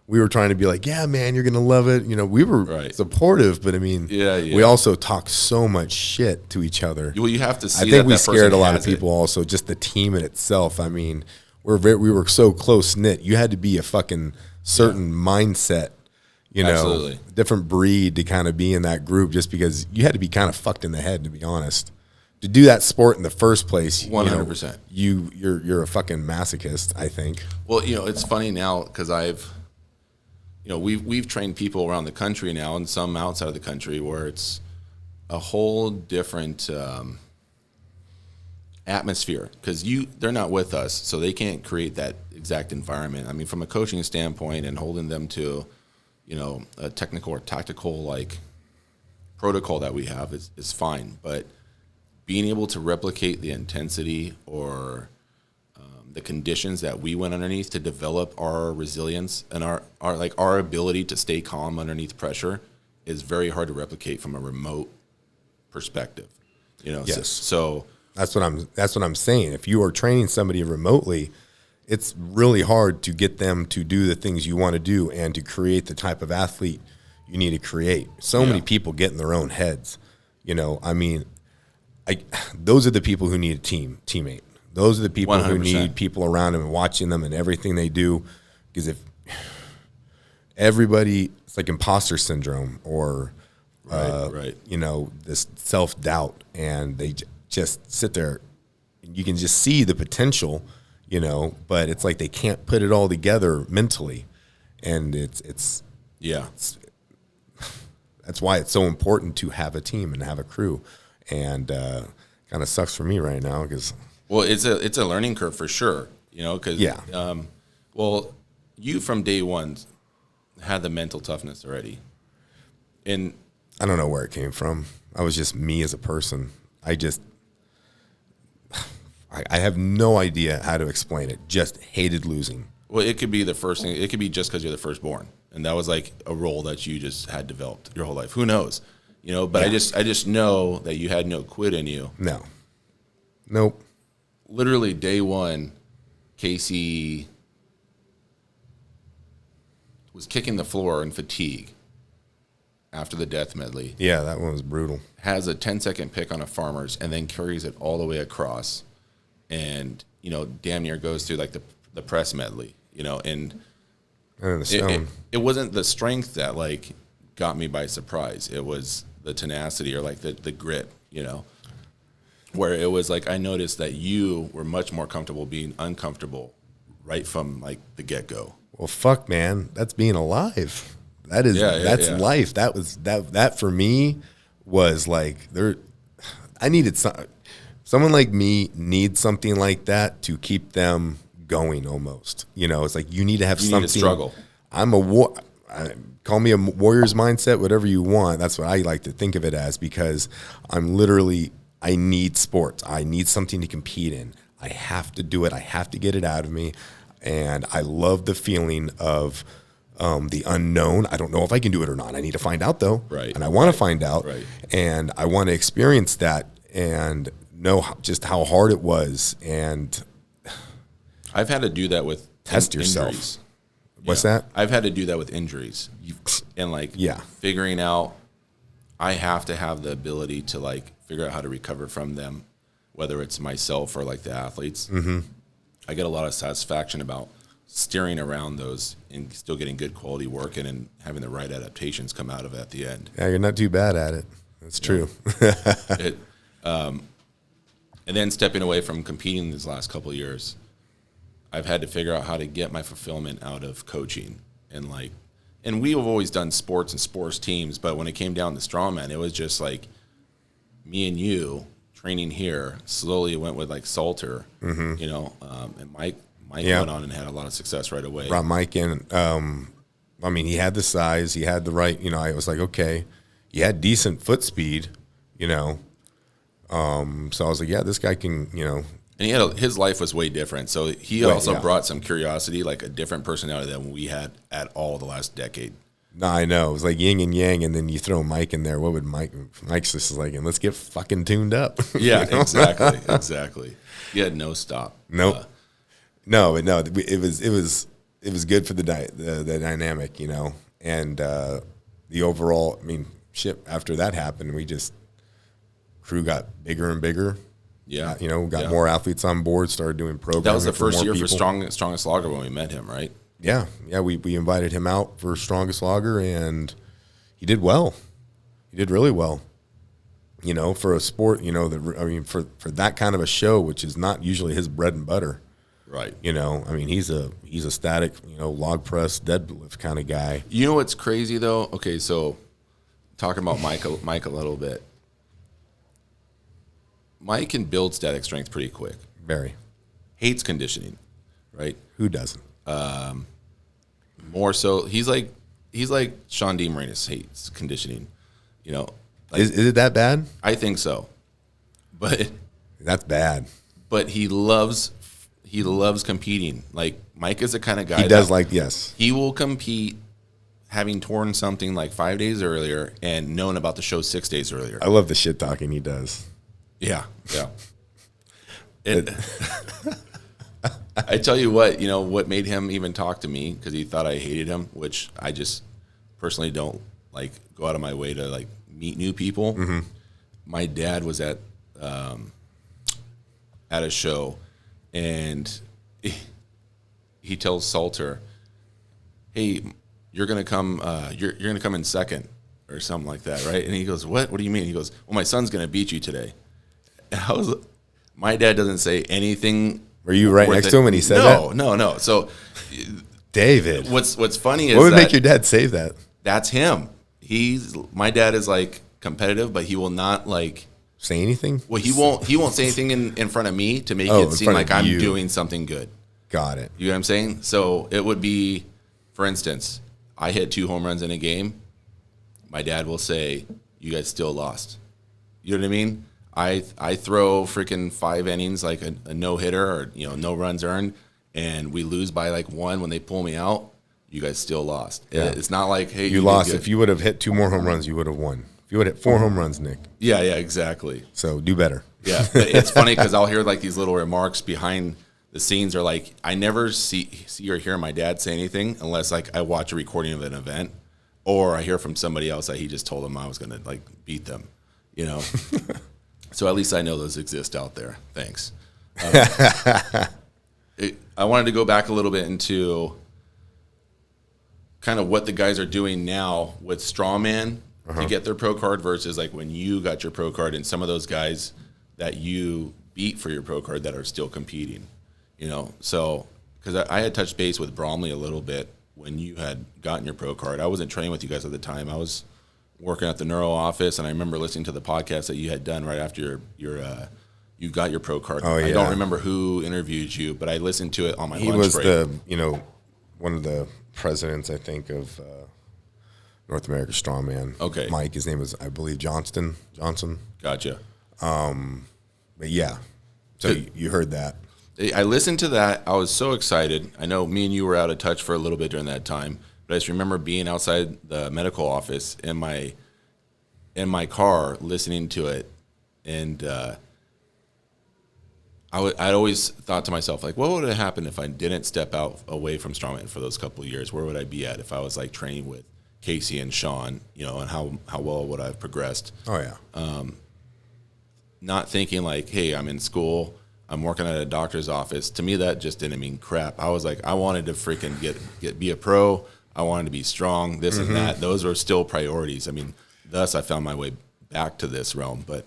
we were trying to be like, yeah, man, you're going to love it. We were Right. supportive, but I mean, Yeah. we also talk so much shit to each other. Well, you have to see. I think we that person scared a lot of has it. people also, just the team in itself. I mean, we were so close knit. You had to be a fucking certain mindset, Absolutely. different breed to kind of be in that group, just because you had to be kind of fucked in the head, to be honest. To do that sport in the first place, 100%. You're a fucking masochist, I think. Well, it's funny now because we've trained people around the country now, and some outside of the country, where it's a whole different atmosphere, because they're not with us, so they can't create that exact environment. I mean, from a coaching standpoint and holding them to, a technical or tactical like protocol that we have is fine, but being able to replicate the intensity or the conditions that we went underneath to develop our resilience and our ability to stay calm underneath pressure is very hard to replicate from a remote perspective. Yes. So That's what I'm saying. If you are training somebody remotely, it's really hard to get them to do the things you want to do and to create the type of athlete you need to create. So many people get in their own heads. I mean, those are the people who need a teammate. Those are the people 100%. who need people around them and watching them and everything they do. Because if everybody, it's like imposter syndrome or, right. this self-doubt, and they just sit there. You can just see the potential, but it's like they can't put it all together mentally. And it's that's why it's so important to have a team and have a crew. And kind of sucks for me right now because... Well, it's a learning curve for sure, because you from day one had the mental toughness already, and I don't know where it came from. I was just me as a person. I have no idea how to explain it. Just hated losing. Well, it could be the first thing. It could be just because you're the firstborn, and that was like a role that you just had developed your whole life. Who knows, But I just know that you had no quit in you. No. Nope. Literally day one, Casey was kicking the floor in fatigue after the death medley. Yeah, that one was brutal. Has a 10-second pick on a farmer's and then carries it all the way across. And, damn near goes through like the press medley, and And the stone. it wasn't the strength that like got me by surprise. It was the tenacity or like the grit, where it was like I noticed that you were much more comfortable being uncomfortable right from like the get-go. Well, fuck, man, that's being alive. That's life. That for me was like I needed someone like me needs something like that to keep them going almost. It's like you need to have something. Need to struggle. Call me a warrior's mindset, whatever you want. That's what I like to think of it as, because I need sports. I need something to compete in. I have to do it. I have to get it out of me. And I love the feeling of the unknown. I don't know if I can do it or not. I need to find out, though. Right. And I want to find out. Right. And I want to experience that and know just how hard it was. And I've had to do that with test yourself. Injuries. What's that? I've had to do that with injuries. And figuring out I have to have the ability to like figure out how to recover from them, whether it's myself or like the athletes. Mm-hmm. I get a lot of satisfaction about steering around those and still getting good quality work and having the right adaptations come out of it at the end. Yeah, you're not too bad at it. That's true. And then stepping away from competing these last couple of years, I've had to figure out how to get my fulfillment out of coaching. And we have always done sports and sports teams, but when it came down to strongman, it was just like me and you training here. Slowly it went with like Salter, and Mike went on and had a lot of success right away. Brought Mike in. He had the size, he had the right, I was like, okay, he had decent foot speed, so I was like, yeah, this guy can, And his life was way different. So he also brought some curiosity, like a different personality than we had at all the last decade. No, I know. It was like yin and yang, and then you throw Mike in there. What would Mike's just like, and let's get fucking tuned up. Yeah, exactly. He had no stop. Nope. It was good for the dynamic, and the overall, after that happened, crew got bigger and bigger. Yeah. Got more athletes on board, started doing programs. That was the first year for Strongest Lager when we met him, right? Yeah. Yeah, we invited him out for Strongest Lager, and he did well. He did really well. For a sport, for that kind of a show, which is not usually his bread and butter. Right. He's a static, log press, deadlift kind of guy. You know what's crazy, though? Okay, so talking about Mike a little bit. Mike can build static strength pretty quick. Very. Hates conditioning, right? Who doesn't? More so, he's like Sean DeMarinis hates conditioning. Is it that bad? I think so, but that's bad. But he loves competing. Like Mike is the kind of guy he does yes. He will compete having torn something like 5 days earlier and known about the show 6 days earlier. I love the shit talking he does. Yeah. I tell you what, what made him even talk to me, because he thought I hated him, which I just personally don't like go out of my way to like meet new people. Mm-hmm. My dad was at a show, and he tells Salter, "Hey, you're gonna come. You're gonna come in second or something like that, right?" And he goes, "What? What do you mean?" He goes, "Well, my son's gonna beat you today." And my dad doesn't say anything. Were you right next to him when he said that? No. So, David, what's funny is what would make your dad say that? That's him. My dad is like competitive, but he will not like say anything. Well, he won't say anything in front of me to make it seem like I'm doing something good. Got it. You know what I'm saying? So it would be, for instance, I hit 2 home runs in a game. My dad will say, "You guys still lost." You know what I mean? I throw freaking 5 innings, like a no-hitter or, no runs earned, and we lose by like 1 when they pull me out. You guys still lost. Yeah. It's not like, hey, you lost. If you would have hit 2 more home runs, you would have won. If you would have hit 4 home runs, Nick. Yeah, exactly. So do better. Yeah, but it's funny because I'll hear like these little remarks behind the scenes, are like, I never see or hear my dad say anything unless like I watch a recording of an event, or I hear from somebody else that he just told them I was going to like beat them, So at least I know those exist out there. Thanks. I wanted to go back a little bit into kind of what the guys are doing now with strongman to get their pro card versus like when you got your pro card and some of those guys that you beat for your pro card that are still competing, you know. So because I had touched base with Bromley a little bit when you had gotten your pro card. I wasn't training with you guys at the time. I was working at the neuro office, and I remember listening to the podcast that you had done right after you got your pro card. Oh, yeah. I don't remember who interviewed you, but I listened to it on my lunch break. He was the, you know, one of the presidents, I think, of North America Strongman. Okay. Mike, his name was, I believe, Johnson. Gotcha. But yeah, so you heard that. I listened to that. I was so excited. I know me and you were out of touch for a little bit during that time, but I just remember being outside the medical office in my car listening to it, and I'd always thought to myself, like, what would have happened if I didn't step out away from strongman for those couple of years? Where would I be at if I was like training with Casey and Sean, you know, and how well would I have progressed? Oh yeah. Not thinking like, hey, I'm in school, I'm working at a doctor's office. To me, that just didn't mean crap. I was like, I wanted to freaking be a pro. I wanted to be strong, this and that. Those were still priorities. I mean, thus I found my way back to this realm. But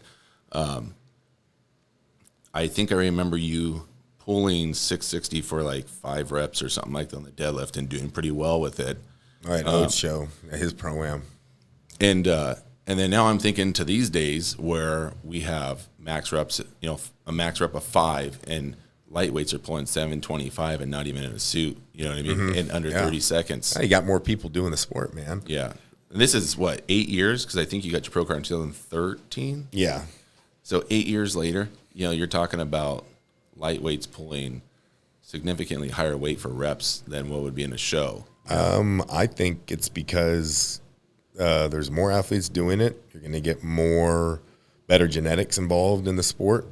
I think I remember you pulling 660 for like 5 reps or something like that on the deadlift and doing pretty well with it. All right, Ode's show, his pro-am. And then now I'm thinking to these days where we have max reps, you know, a max rep of 5 and lightweights are pulling 725 and not even in a suit, you know what I mean, in under 30 seconds. You got more people doing the sport, man. Yeah. And this is, what, 8 years? Because I think you got your pro card in 2013. Yeah. So 8 years later, you know, you're talking about lightweights pulling significantly higher weight for reps than what would be in a show. I think it's because there's more athletes doing it. You're going to get better genetics involved in the sport.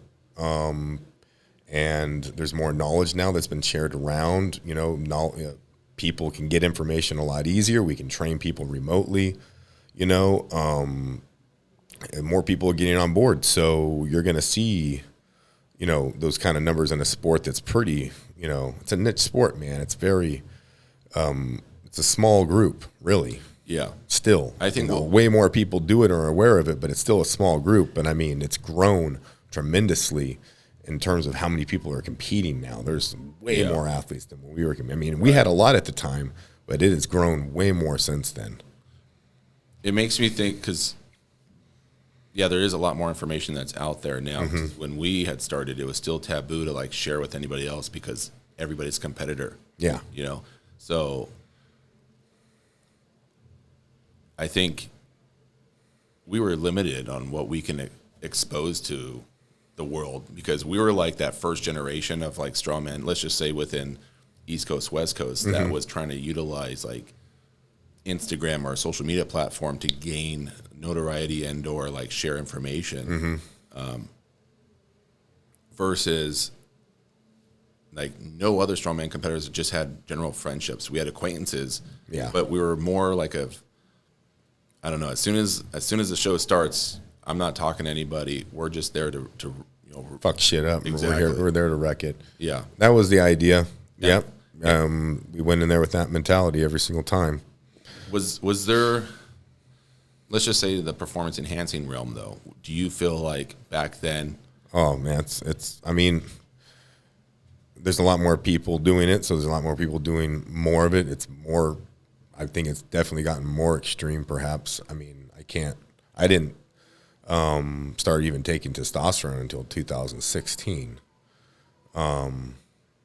And there's more knowledge now that's been shared around. You know, people can get information a lot easier. We can train people remotely, you know, and more people are getting on board. So you're going to see, you know, those kind of numbers in a sport that's pretty, you know, it's a niche sport, man. It's very, it's a small group, really. Yeah. Still, I think way more people do it or are aware of it, but it's still a small group. And I mean, it's grown tremendously in terms of how many people are competing now. There's way more athletes than when we were. I mean, we had a lot at the time, but it has grown way more since then. It makes me think because, yeah, there is a lot more information that's out there now. When we had started, it was still taboo to like share with anybody else because everybody's a competitor. Yeah. You know, so I think we were limited on what we can expose to the world because we were like that first generation of like strongmen, let's just say within East Coast, West Coast, that was trying to utilize like Instagram or a social media platform to gain notoriety and or like share information versus like no other strongman competitors just had general friendships. We had acquaintances, but we were more like I don't know. As soon as the show starts, I'm not talking to anybody. We're just there to you know, fuck shit up. Exactly. We're there to wreck it. Yeah, that was the idea. Yeah. Yep. We went in there with that mentality every single time. Was there? Let's just say the performance enhancing realm, though. Do you feel like back then? Oh man, it's. I mean, there's a lot more people doing it, so there's a lot more people doing more of it. It's more. I think it's definitely gotten more extreme, perhaps. I mean, I didn't start even taking testosterone until 2016.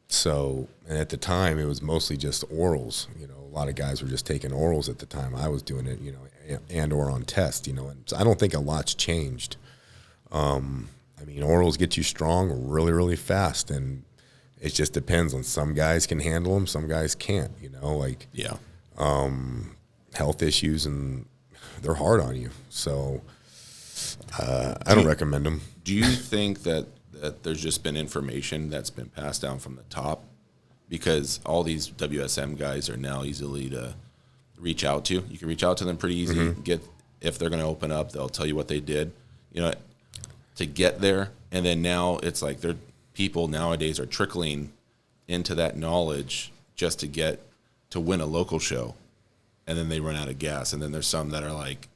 So, and at the time, it was mostly just orals. You know, a lot of guys were just taking orals at the time. I was doing it, you know, and or on test, you know. And so I don't think a lot's changed. I mean, orals get you strong really, really fast, and it just depends on some guys can handle them, some guys can't, you know, like health issues, and they're hard on you. So I don't recommend them. Do you think that there's just been information that's been passed down from the top? Because all these WSM guys are now easily to reach out to. You can reach out to them pretty easy. If they're going to open up, they'll tell you what they did, you know, to get there. And then now it's like people nowadays are trickling into that knowledge just to win a local show, and then they run out of gas. And then there's some that are like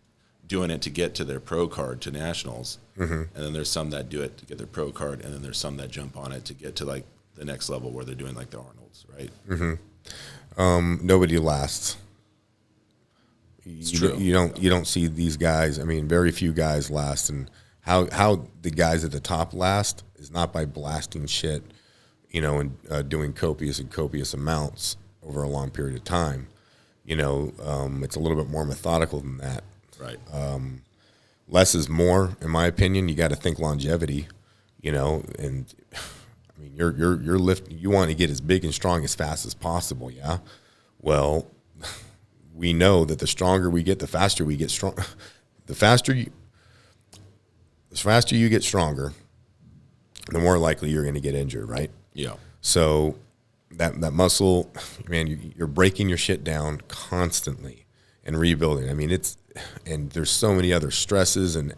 doing it to get to their pro card to nationals, and then there's some that do it to get their pro card, and then there's some that jump on it to get to like the next level where they're doing like the Arnolds, right? Nobody lasts. True. You don't see these guys. I mean, very few guys last, and how the guys at the top last is not by blasting shit, and doing copious amounts over a long period of time. It's a little bit more methodical than that. Right. Less is more, in my opinion. You got to think longevity, and I mean, you're lifting. You want to get as big and strong as fast as possible. Yeah. Well, we know that the stronger we get, the faster we get strong. The faster you get stronger, the more likely you're going to get injured, right? Yeah. So that muscle, man, you're breaking your shit down constantly and rebuilding. I mean, and there's so many other stresses and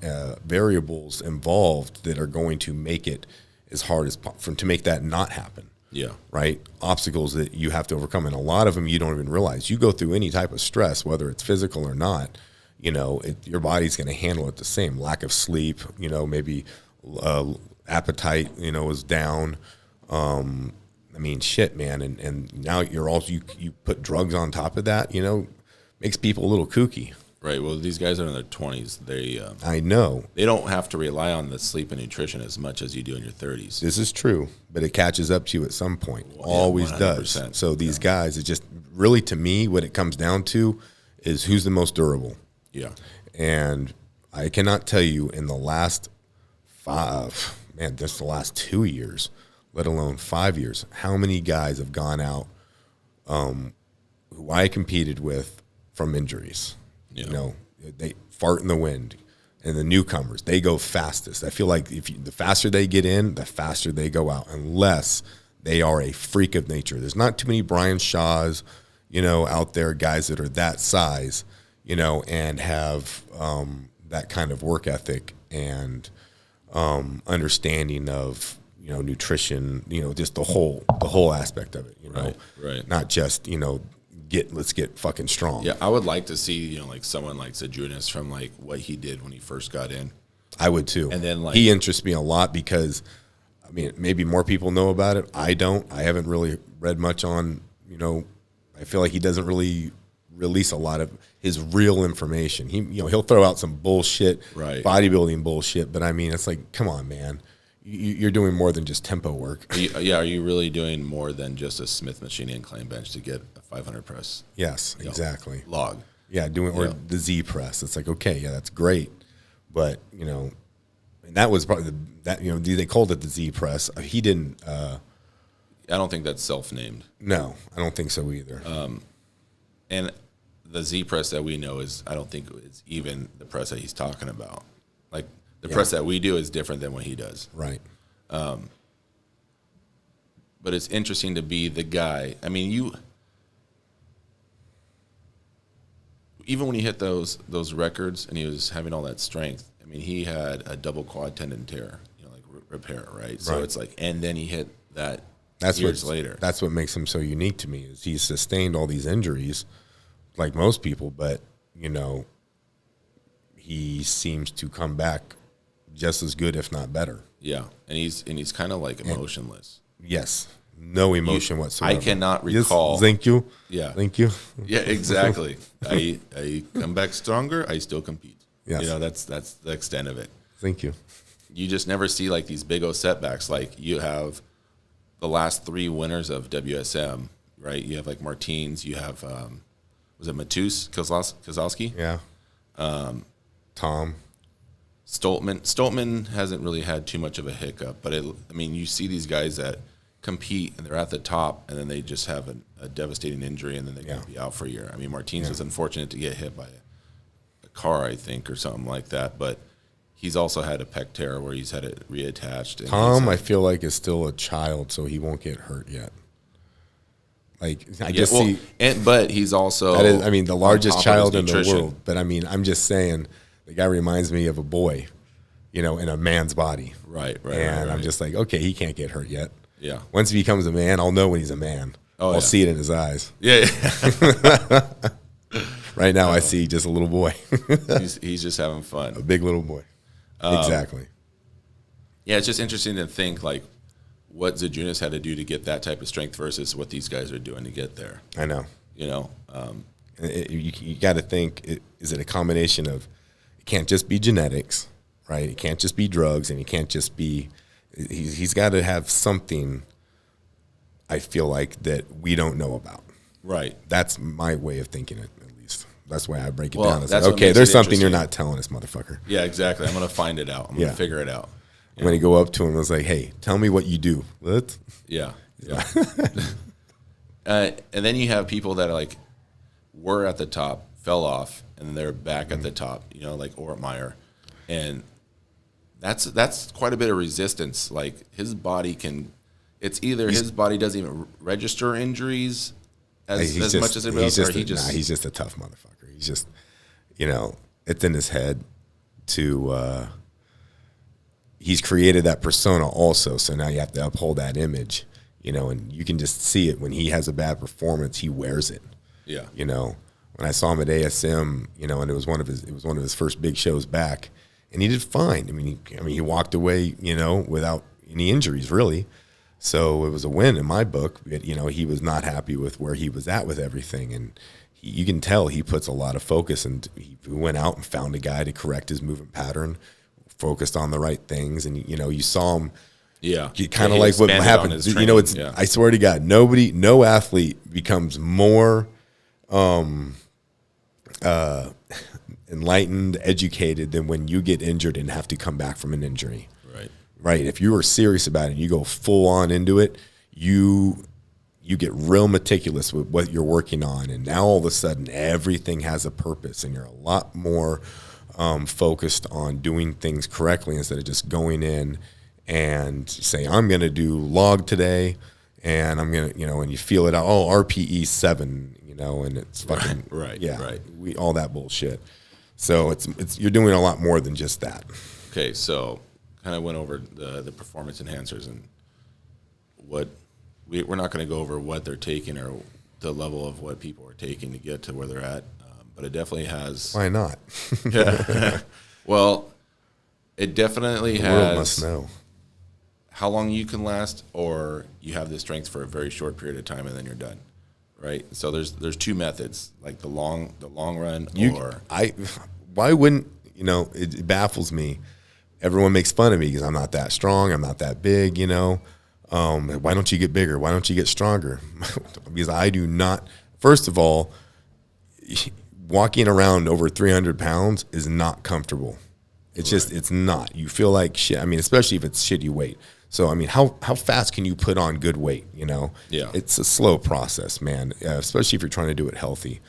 variables involved that are going to make it as hard as to make that not happen. Yeah. Right? Obstacles that you have to overcome. And a lot of them you don't even realize. You go through any type of stress, whether it's physical or not, your body's going to handle it the same. Lack of sleep, maybe appetite, is down. I mean, shit, man. And now you put drugs on top of that, makes people a little kooky. Right. Well, these guys are in their 20s. I know. They don't have to rely on the sleep and nutrition as much as you do in your 30s. This is true, but it catches up to you at some point. Always 100%. does. So these guys, it just really, to me, what it comes down to is who's the most durable. Yeah. And I cannot tell you in the last just the last 2 years, let alone 5 years, how many guys have gone out who I competed with from injuries. Yeah. They fart in the wind, and the newcomers, they go fastest. I feel like the faster they get in, the faster they go out, unless they are a freak of nature. There's not too many Brian Shaws, out there, guys that are that size, and have that kind of work ethic and understanding of nutrition, just the whole aspect of it, Right. Not just let's get fucking strong. Yeah, I would like to see, like someone like Sejunas from like what he did when he first got in. I would too. And then he interests me a lot because, I mean, maybe more people know about it. I don't. I haven't really read much on, I feel like he doesn't really release a lot of his real information. He'll throw out some bullshit, right, bodybuilding bullshit, but I mean, it's like, come on, man. You're doing more than just tempo work. Are you really doing more than just a Smith machine incline bench to get a 500 press? Yes, exactly. Log. Yeah, or the Z press. It's like, okay, yeah, that's great, but and that was probably they called it the Z press. He didn't. I don't think that's self-named. No, I don't think so either. And the Z press that we know I don't think it's even the press that he's talking about. Like the press that we do is different than what he does. Right. But it's interesting to be the guy. I mean, even when he hit those records and he was having all that strength, I mean, he had a double quad tendon tear, like repair, right? So it's like, and then he hit that years later. That's what makes him so unique to me is he's sustained all these injuries like most people, but, he seems to come back just as good, if not better. Yeah, and he's kind of like emotionless. Yes, no emotion whatsoever. I cannot recall. Yes, thank you. Yeah, thank you. Yeah, exactly. I come back stronger. I still compete. Yes. That's the extent of it. Thank you. You just never see like these big O setbacks. Like you have the last 3 winners of WSM, right? You have like Martins. You have was it Matus Kozlowski? Yeah. Tom. Stoltman hasn't really had too much of a hiccup, but you see these guys that compete and they're at the top, and then they just have a devastating injury, and then they can be out for a year. I mean, Martins was unfortunate to get hit by a car, I think, or something like that, but he's also had a pec tear where he's had it reattached. And Tom, I feel like, is still a child, so he won't get hurt yet. Like but he's also the largest child in the world. But I mean, I'm just saying, the guy reminds me of a boy. in a man's body. Right. And I'm just like, okay, he can't get hurt yet. Yeah. Once he becomes a man, I'll know when he's a man. I'll see it in his eyes. Yeah. Right now, I see just a little boy. he's just having fun. A big little boy. Exactly. Yeah, it's just interesting to think like what Zajunas had to do to get that type of strength versus what these guys are doing to get there. I know. You got to think: is it a combination of? It can't just be genetics, right? It can't just be drugs, and it can't just be. He's got to have something. I feel like that we don't know about. Right. That's my way of thinking it, at least. That's why I break it Well, down. It's that's like, what okay, makes there's it something you're interesting. not telling us, motherfucker. Yeah, exactly. I'm going to find it out. I'm going to figure it out. I'm going to go up to him and was like, hey, tell me what you do. What? Yeah. And then you have people that are like were at the top, fell off, and they're back at the top, like Ortmeyer. And that's quite a bit of resistance. Like his body can, it's either his body doesn't even register injuries as much as it does, or he's just a tough motherfucker. He's just, it's in his head to, he's created that persona also. So now you have to uphold that image, and you can just see it when he has a bad performance, he wears it. Yeah. When I saw him at ASM, and it was one of his first big shows back, and he did fine. I mean, he walked away, without any injuries really. So it was a win in my book. But, he was not happy with where he was at with everything, and you can tell he puts a lot of focus. And he went out and found a guy to correct his movement pattern, focused on the right things, and you saw him. Yeah, Kind of like what happened. I swear to God, no athlete becomes more enlightened, educated than when you get injured and have to come back from an injury. Right. If you are serious about it and you go full on into it, you get real meticulous with what you're working on. And now all of a sudden everything has a purpose and you're a lot more focused on doing things correctly instead of just going in and say, I'm going to do log today and I'm going to, and you feel it out. Oh, RPE 7, and it's fucking, all that bullshit. So it's you're doing a lot more than just that. Okay. So kind of went over the performance enhancers and what we're not going to go over what they're taking or the level of what people are taking to get to where they're at, but it definitely has. Why not? Well, it definitely the has. World must know how long you can last, or you have the strength for a very short period of time and then you're done, right? So there's two methods, like the long run, why wouldn't it baffles me. Everyone makes fun of me because I'm not that strong. I'm not that big, Why don't you get bigger? Why don't you get stronger? Because I do not. First of all, walking around over 300 pounds is not comfortable. It's just, it's not. You feel like shit. I mean, especially if it's shitty weight. So, I mean, how fast can you put on good weight, Yeah. It's a slow process, man, especially if you're trying to do it healthy.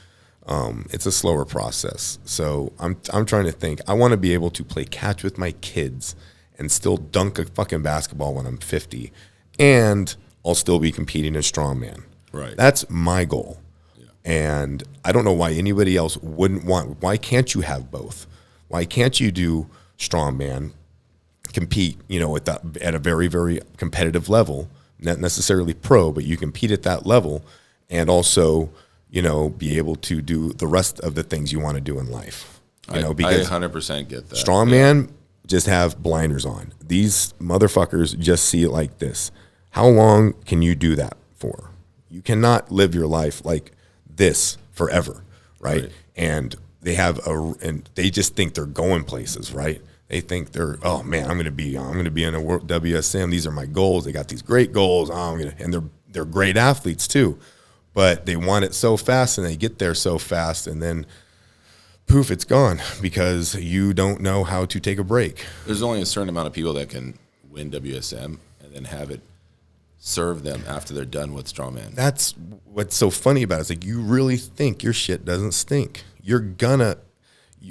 It's a slower process. So I'm trying to think. I want to be able to play catch with my kids and still dunk a fucking basketball when I'm 50, and I'll still be competing as strongman. Right. That's my goal. Yeah. And I don't know why anybody else wouldn't want. Why can't you have both? Why can't you do strongman, compete, at a very, very competitive level, not necessarily pro, but you compete at that level, and also be able to do the rest of the things you want to do in life. Because I 100% get that. Strongman just have blinders on. These motherfuckers just see it like this. How long can you do that for? You cannot live your life like this forever, right? And they just think they're going places, right? They think they're, oh man, I'm gonna be in a world WSM. These are my goals. They got these great goals. And they're great athletes too. But they want it so fast and they get there so fast and then poof, it's gone because you don't know how to take a break. There's only a certain amount of people that can win WSM and then have it serve them after they're done with strongman. That's what's so funny about it. It's like, you really think your shit doesn't stink. You're gonna,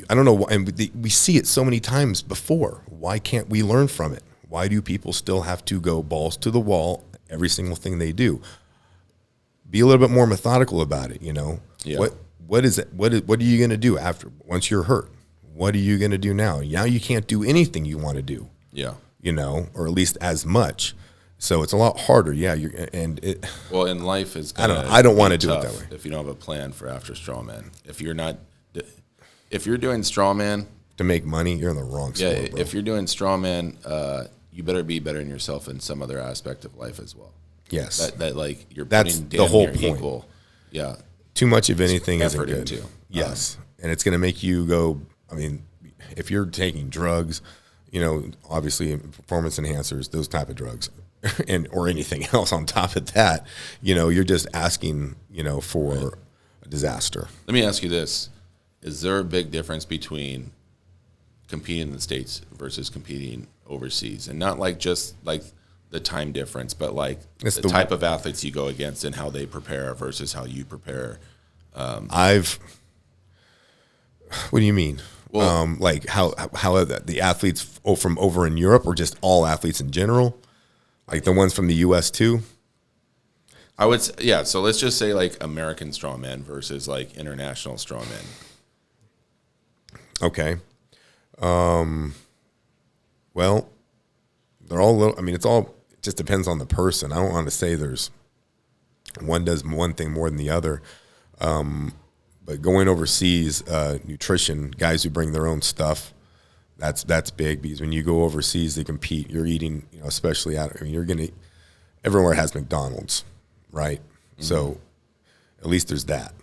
I don't know why, and we see it so many times before. Why can't we learn from it? Why do people still have to go balls to the wall every single thing they do? Be a little bit more methodical about it, Yeah. What is it? What are you going to do once you're hurt? what are you going to do now? Now you can't do anything you want to do. Yeah. You know, or at least as much. So it's a lot harder. Yeah. Well, in life is I don't want to do it that way. If you don't have a plan for after strongman, if you're doing strongman to make money, you're in the wrong sport, bro. If you're doing strongman, you better be better in yourself in some other aspect of life as well. Yes. That like you're That's putting the damn whole near point. equal. Yeah. Too much of anything isn't Effort good. into. Yes. And it's going to make you go, I mean, if you're taking drugs, you know, obviously performance enhancers, those type of drugs, or anything else on top of that, you know, you're just asking, you know, for a disaster. Let me ask you this. Is there a big difference between competing in the States versus competing overseas? And not like just like the time difference, but like the type of athletes you go against and how they prepare versus how you prepare. What do you mean? Well, like how the athletes from over in Europe, or just all athletes in general? Like the ones from the U.S. too? I would say, yeah. So let's just say like American strongman versus like international strongman. Okay. Well, they're all little. I mean, it just depends on the person. I don't want to say there's one does one thing more than the other. But going overseas, nutrition, guys who bring their own stuff, that's big, because when you go overseas to compete, you're eating, you know, especially out. I mean, everywhere has McDonald's, right? Mm-hmm. So at least there's that.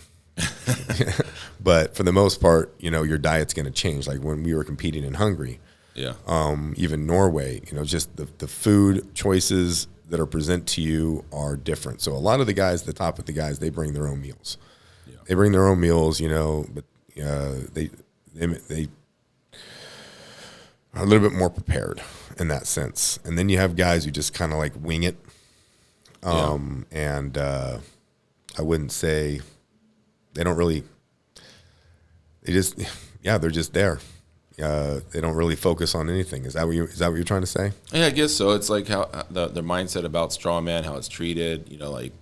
But for the most part, you know, your diet's going to change. Like when we were competing in Hungary, even Norway, you know, just the food choices that are present to you are different. So a lot of the guys, the top of the guys, they bring their own meals. Yeah. They bring their own meals, you know, but they are a little bit more prepared in that sense. And then you have guys who just kind of like wing it. And I wouldn't say they don't really, they're just there. They don't really focus on anything. Is that what you're trying to say? Yeah, I guess so. It's like how the mindset about strongman, how it's treated, you know, like,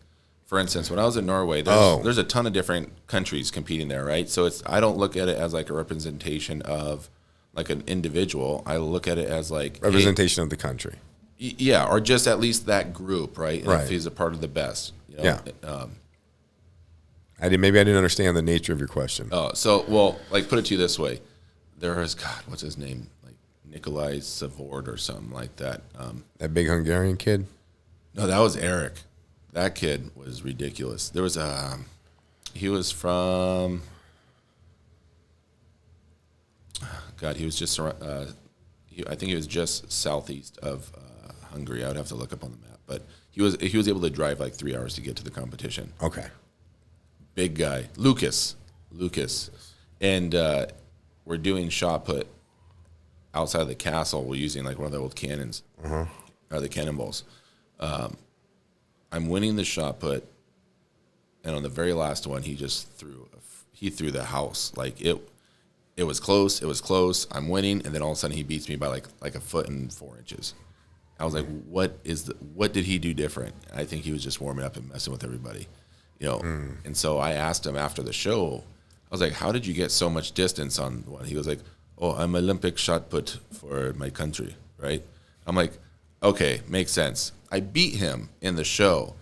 for instance, when I was in Norway, there's a ton of different countries competing there, right? So I don't look at it as like a representation of like an individual. I look at it as like representation of the country. Yeah, or just at least that group, right? And right. If he's a part of the best. You know? Yeah. Maybe I didn't understand the nature of your question. Well, like put it to you this way. There is, what's his name? Like Nikolai Savord or something like that. That big Hungarian kid? No, that was Eric. That kid was ridiculous. There was he was from, he was just, I think he was just southeast of Hungary. I would have to look up on the map. But he was able to drive like 3 hours to get to the competition. Okay. Big guy. Lucas. And we're doing shot put outside of the castle. We're using like one of the old cannons, the cannonballs. I'm winning the shot put, and on the very last one, he just threw the house. Like it was close. It was close. I'm winning, and then all of a sudden he beats me by like a foot and 4 inches. I was like, what did he do different? I think he was just warming up and messing with everybody, you know. And so I asked him after the show. I was like, how did you get so much distance on one? He was like, oh, I'm Olympic shot put for my country, right? I'm like, okay, makes sense. I beat him in the show,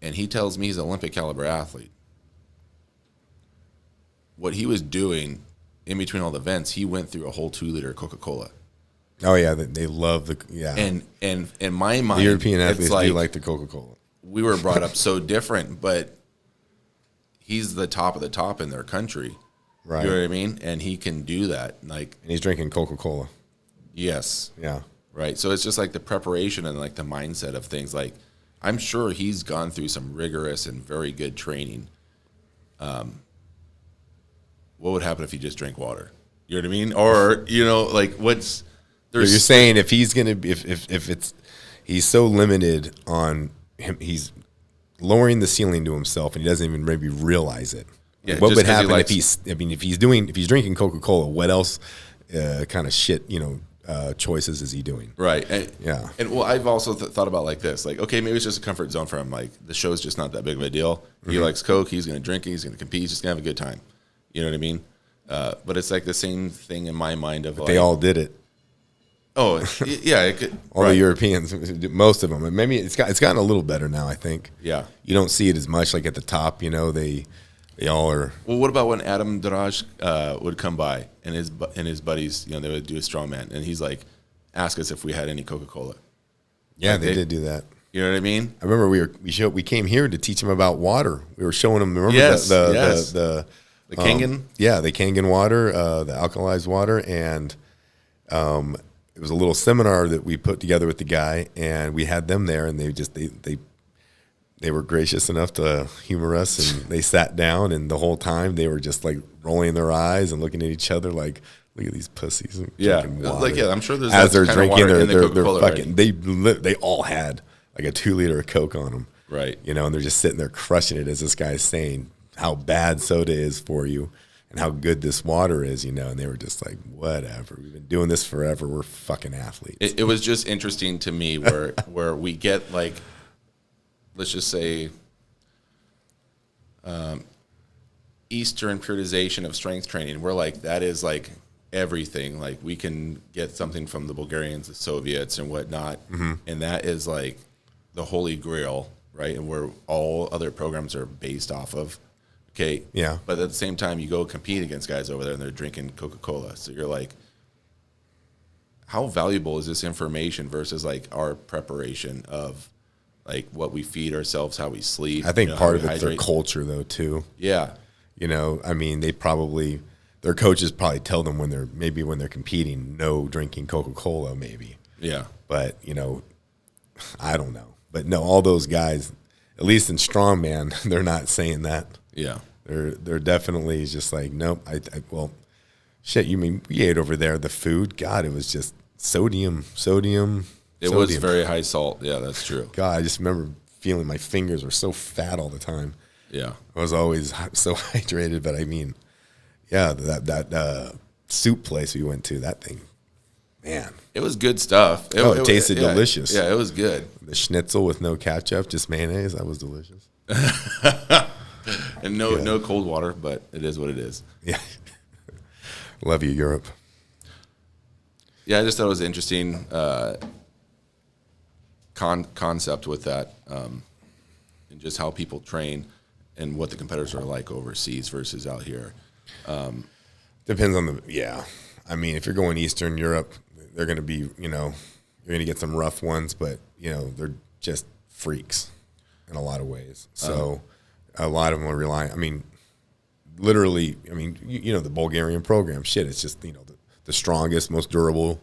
and he tells me he's an Olympic caliber athlete. What he was doing in between all the events, he went through a whole 2-liter Coca-Cola. Oh yeah, they love And in my mind, the European athletes do like the Coca-Cola. We were brought up so different, but he's the top of the top in their country. Right. You know what I mean? And he can do that. Like, and he's drinking Coca-Cola. Yes. Yeah. Right. So it's just like the preparation and like the mindset of things. Like, I'm sure he's gone through some rigorous and very good training. What would happen if he just drank water? You know what I mean? Or, you know, like you're saying if he's going to be, if it's, he's so limited on him, he's lowering the ceiling to himself and he doesn't even maybe realize it. Yeah, what would happen if he's drinking Coca-Cola, what else kind of shit, you know, choices is he doing? Right. And, yeah. And well, I've also thought about like this, like, okay, maybe it's just a comfort zone for him. Like the show's just not that big of a deal. He likes Coke. He's going to drink it. He's going to compete. He's just going to have a good time. You know what I mean? But it's like the same thing in my mind of, like, They all did it. oh, yeah, it could, All right. the Europeans, most of them. And maybe it's gotten a little better now, I think. Yeah. You don't see it as much like at the top, you know, they all are. Well, what about when Adam Daraj would come by and his buddies, you know, they would do a strongman, and he's like, ask us if we had any Coca-Cola. Yeah, Like they did do that. You know what I mean? I remember we came here to teach them about water. We were showing them, remember Yes, the yes. the Kangen? Yeah, the Kangen water, the alkalized water, and it was a little seminar that we put together with the guy, and we had them there, and they were gracious enough to humor us, and they sat down, and the whole time they were just like rolling their eyes and looking at each other like, look at these pussies. Yeah, drinking water. like, yeah, I'm sure there's as that they're kind of drinking water in the they're Coca-Cola fucking they all had like a 2-liter of Coke on them. Right. You know, and they're just sitting there crushing it as this guy's saying how bad soda is for you and how good this water is, you know, and they were just like, whatever. We've been doing this forever. We're fucking athletes. It was just interesting to me where we get, like, let's just say, Eastern periodization of strength training. We're like, that is like everything. Like, we can get something from the Bulgarians, the Soviets, and whatnot, and that is like the holy grail, right? And where all other programs are based off of. Okay. Yeah. But at the same time, you go compete against guys over there and they're drinking Coca-Cola. So you're like, how valuable is this information versus like our preparation of like what we feed ourselves, how we sleep? I think you know, part how of we it's their hydrate. culture, though, too. Yeah. You know, I mean, their coaches probably tell them when they're competing, no drinking Coca-Cola, maybe. Yeah. But, you know, I don't know. But no, all those guys, at least in strongman, they're not saying that. Yeah. They're definitely just like, nope. Well, shit. You mean we ate over there the food? God, it was just sodium. It was very high salt. Yeah, that's true. God, I just remember feeling my fingers were so fat all the time. Yeah. I was always so hydrated. But I mean, yeah, that soup place we went to, that thing, man, It was good stuff. it tasted yeah, delicious. Yeah, it was good. The schnitzel with no ketchup, just mayonnaise, that was delicious. And no cold water, but it is what it is. Yeah, love you, Europe. Yeah, I just thought it was interesting concept with that, and just how people train and what the competitors are like overseas versus out here. Depends on I mean, if you're going Eastern Europe, they're going to be, you know, you're going to get some rough ones, but, you know, they're just freaks in a lot of ways. So a lot of them are relying, I mean, literally, I mean, you know, the Bulgarian program, shit, it's just, you know, the strongest, most durable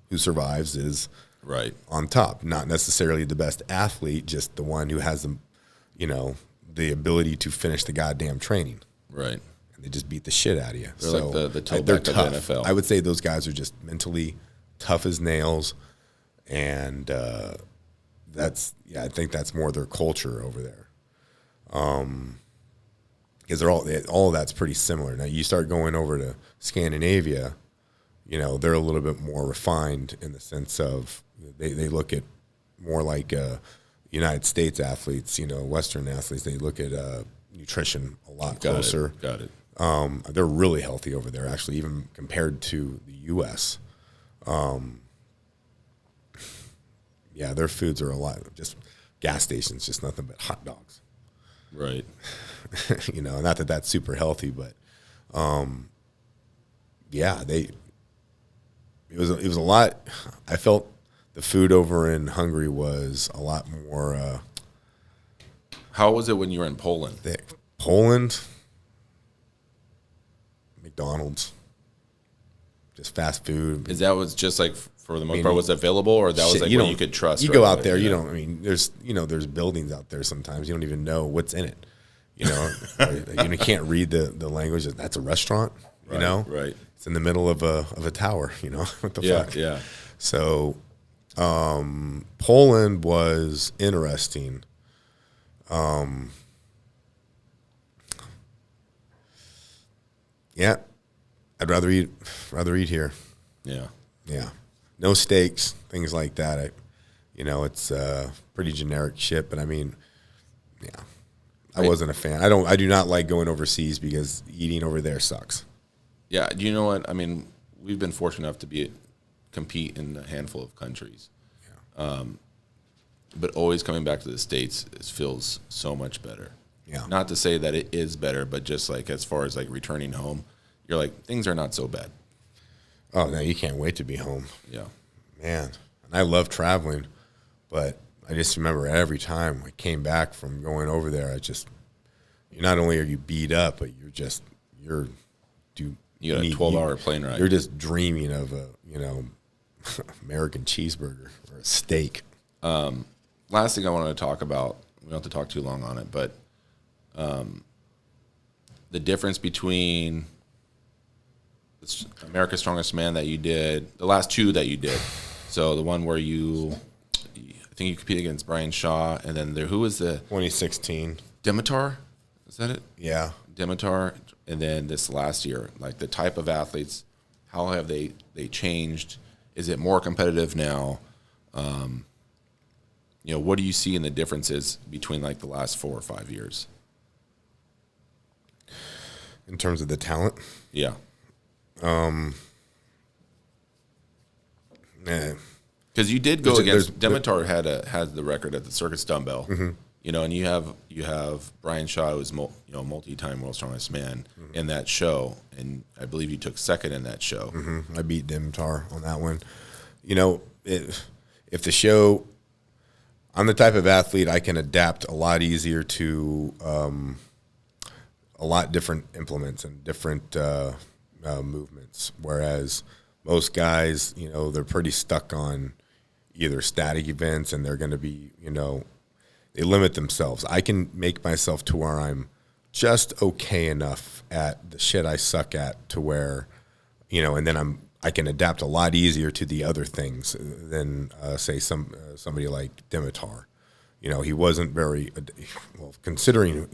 who survives is Right. on top. Not necessarily the best athlete, just the one who has the, you know, the ability to finish the goddamn training. Right. And they just beat the shit out of you. They're like the they're tailback of the tough. NFL. I would say those guys are just mentally tough as nails, and I think that's more their culture over there. Because all of that's pretty similar. Now you start going over to Scandinavia, you know, they're a little bit more refined in the sense of they look at more like United States athletes, you know, Western athletes. They look at nutrition a lot closer. Got it. They're really healthy over there, actually, even compared to the U.S. Yeah, their foods are a lot. Just gas stations, just nothing but hot dogs. Right. You know, not that that's super healthy, but yeah, it was a lot. I felt the food over in Hungary was a lot more How was it when you were in Poland? thick. Poland, McDonald's, just fast food. Is that was just like for the most mean, part was available, or that was Shit, like what you could trust? You right go away? out there, you Yeah. don't. I mean, there's buildings out there. Sometimes you don't even know what's in it. You know, you can't read the language. That's a restaurant. You Right, know, right. It's in the middle of a tower. You know, what the Yeah, fuck? yeah. So, Poland was interesting. Yeah, I'd rather eat here. Yeah. Yeah, no steaks, things like that. It's pretty generic shit. But I mean, yeah, I wasn't a fan. I do not like going overseas because eating over there sucks. Yeah, do you know what? I mean, we've been fortunate enough to compete in a handful of countries. Yeah. But always coming back to the States feels so much better. Yeah. Not to say that it is better, but just like as far as like returning home, you're like, things are not so bad. Oh, no, you can't wait to be home. Yeah. Man, and I love traveling, but I just remember every time I came back from going over there, not only are you beat up, but you got a 12-hour plane ride. You're just dreaming of a, American cheeseburger or a steak. Last thing I wanted to talk about, we don't have to talk too long on it, but the difference between America's Strongest Man that you did, the last two that you did. So the one where I think you competed against Brian Shaw, and then who was the 2016 Dimitar? Is that it? Yeah, Dimitar, and then this last year, like the type of athletes, how have they changed? Is it more competitive now? What do you see in the differences between like the last 4 or 5 years? In terms of the talent? Yeah. Because you did go against Dimitar had the record at the Circus Dumbbell, and you have Brian Shaw, who was multi-time world's strongest man in that show, and I believe you took second in that show. I beat Dimitar on that one. If the show, I'm the type of athlete I can adapt a lot easier to a lot different implements and different movements, whereas most guys, they're pretty stuck on either static events, and they're going to be, they limit themselves. I can make myself to where I'm just okay enough at the shit I suck at to where, and then I can adapt a lot easier to the other things than say somebody like Dimitar. He wasn't very well, considering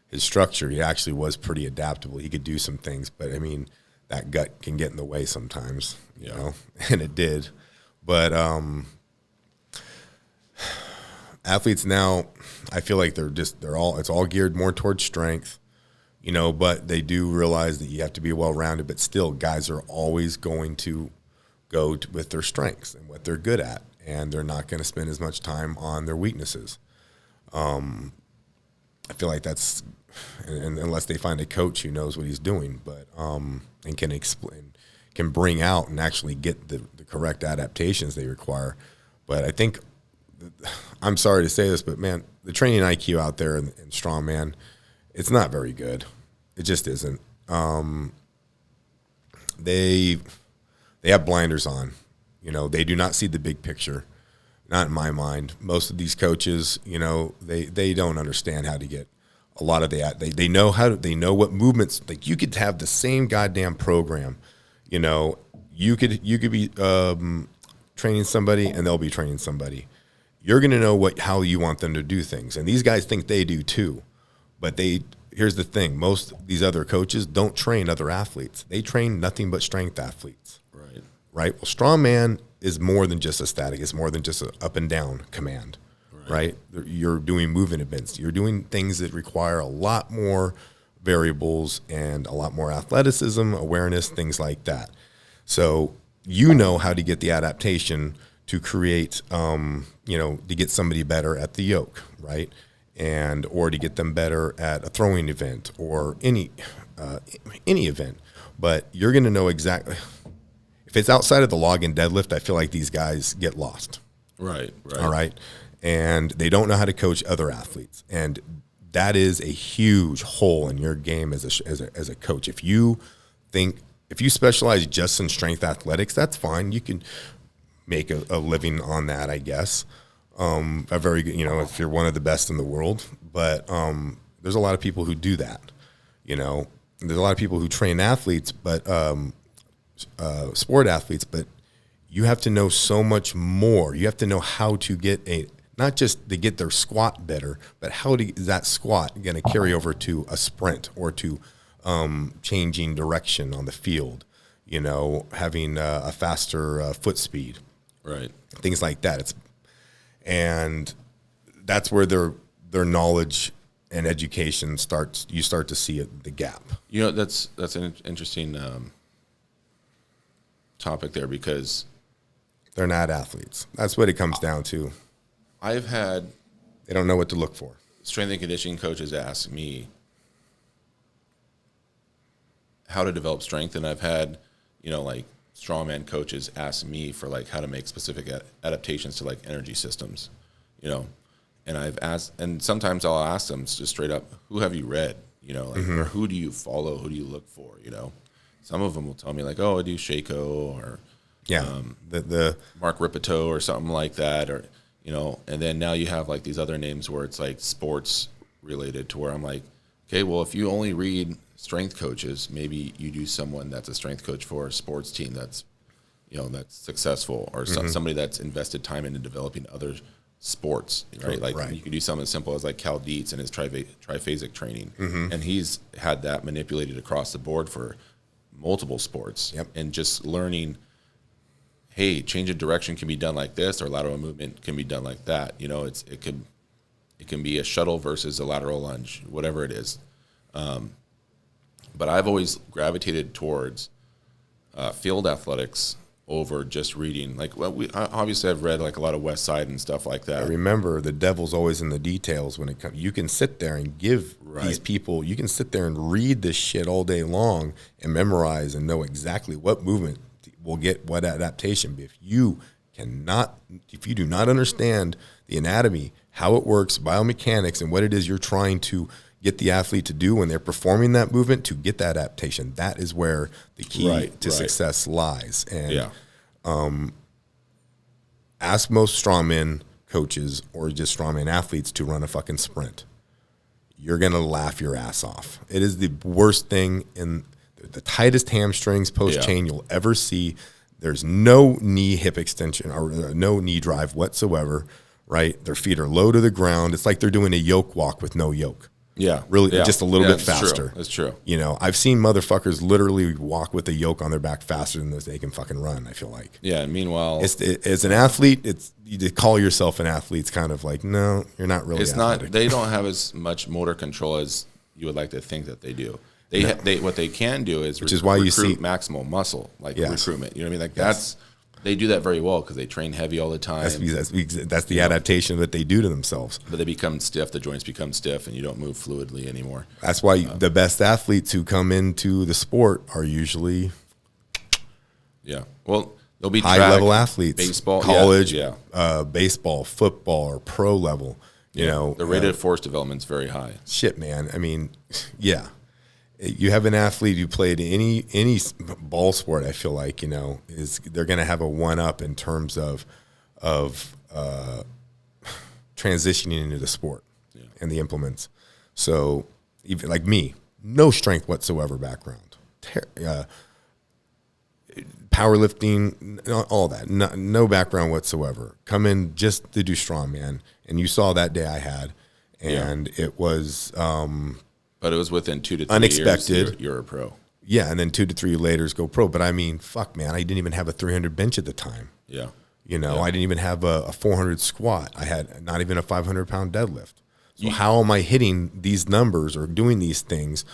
his structure. He actually was pretty adaptable. He could do some things, but I mean, that gut can get in the way sometimes, and it did. But athletes now, I feel like it's all geared more towards strength, but they do realize that you have to be well-rounded, but still guys are always going to go with their strengths and what they're good at, and they're not going to spend as much time on their weaknesses. I feel like that's, and unless they find a coach who knows what he's doing, but and can explain, can bring out and actually get the correct adaptations they require. But I think, I'm sorry to say this, but man, the training IQ out there in strongman, it's not very good. It just isn't. They have blinders on. They do not see the big picture. Not in my mind. Most of these coaches, they don't understand how to get a lot of that. They know they know what movements. Like, you could have the same goddamn program. You could be training somebody, and they'll be training somebody. You're going to know how you want them to do things, and these guys think they do too. But here's the thing: most of these other coaches don't train other athletes. They train nothing but strength athletes. Right. Well, strongman is more than just a static. It's more than just an up and down command. Right? You're doing movement events. You're doing things that require a lot more variables and a lot more athleticism, awareness, things like that. So how to get the adaptation to create, to get somebody better at the yoke, right? Or to get them better at a throwing event or any event. But you're going to know exactly. If it's outside of the log and deadlift, I feel like these guys get lost. Right. All right. And they don't know how to coach other athletes. And that is a huge hole in your game as a coach. If you specialize just in strength athletics, that's fine. You can make a living on that, I guess. A very good, if you're one of the best in the world. But there's a lot of people who do that. There's a lot of people who train athletes, but sport athletes, but you have to know so much more. You have to know how to get not just to get their squat better, but how is that squat going to carry over to a sprint or to changing direction on the field, having a faster foot speed. Right. Things like that. And that's where their knowledge and education you start to see the gap. You know, that's an interesting topic there, because They're not athletes. That's what it comes down to. I've had They don't know what to look for. strength and conditioning coaches ask me how to develop strength, and I've had, you know, like strongman coaches ask me for like how to make specific adaptations to like energy systems, you know, and I've asked, and sometimes I'll ask them just straight up, who have you read, you know, like, or who do you follow, who do you look for, you know. Some of them will tell me like, oh, I do Shaco, or the Mark Ripito or something like that, or, you know, and then now you have like these other names where it's like sports related, to where I'm like, okay, well, if you only read strength coaches, maybe you do someone that's a strength coach for a sports team that's, you know, that's successful, or somebody that's invested time into developing other sports, right? Like you can do something as simple as like Cal Dietz and his triphasic training, and he's had that manipulated across the board for multiple sports, and just learning, hey, change of direction can be done like this, or lateral movement can be done like that. You know, it can be a shuttle versus a lateral lunge, whatever it is. But I've always gravitated towards field athletics over just reading. Like, well, obviously I've read like a lot of West Side and stuff like that. I remember, the devil's always in the details when it comes. You can sit there and give these people, you can sit there and read this shit all day long and memorize and know exactly what movement will get what adaptation. But if you do not understand the anatomy, how it works, biomechanics, and what it is you're trying to get the athlete to do when they're performing that movement to get that adaptation, that is where the key to success lies. And ask most strongman coaches or just strongman athletes to run a fucking sprint. You're going to laugh your ass off. It is the worst thing, in the tightest hamstrings post-chain you'll ever see. There's no knee hip extension or no knee drive whatsoever, right? Their feet are low to the ground. It's like they're doing a yoke walk with no yoke. Yeah. Really, just a little bit faster. That's true. You know, I've seen motherfuckers literally walk with a yoke on their back faster than they can fucking run, I feel like. Yeah, and meanwhile, as an athlete, you to call yourself an athlete, it's kind of like, no, you're not really athletic. They don't have as much motor control as you would like to think that they do. What they can do is which is why you see maximal muscle, like recruitment. You know what I mean? Like they do that very well because they train heavy all the time. That's the adaptation that they do to themselves. But they become stiff. The joints become stiff, and you don't move fluidly anymore. That's why the best athletes who come into the sport are usually well, they'll be high level athletes, baseball, college, baseball, football, or pro level. You know, the rate of force development is very high. Shit, man. I mean, you have an athlete who played any ball sport, I feel like, you know, they're going to have a one-up in terms of transitioning into the sport and the implements. So even like me, no strength whatsoever background, powerlifting, all that, no background whatsoever. Come in just to do strongman, and you saw that day I had, and it was but it was within 2 to 3 unexpected. Years you're a pro. Yeah, and then 2 to 3 later go pro. But I mean, fuck, man, I didn't even have a 300 bench at the time. Yeah. You know, I didn't even have a 400 squat. I had not even a 500-pound deadlift. So how am I hitting these numbers or doing these things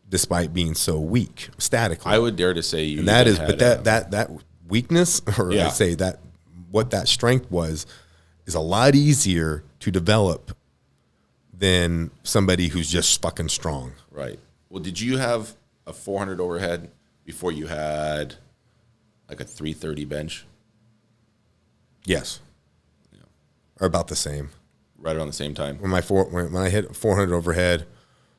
despite being so weak statically? I would dare to say you. And that is, but that weakness, or I say that what that strength was, is a lot easier to develop than somebody who's just fucking strong. Right. Well, did you have a 400 overhead before you had like a 330 bench? Yes. Yeah. Or about the same. Right around the same time. When I hit 400 overhead,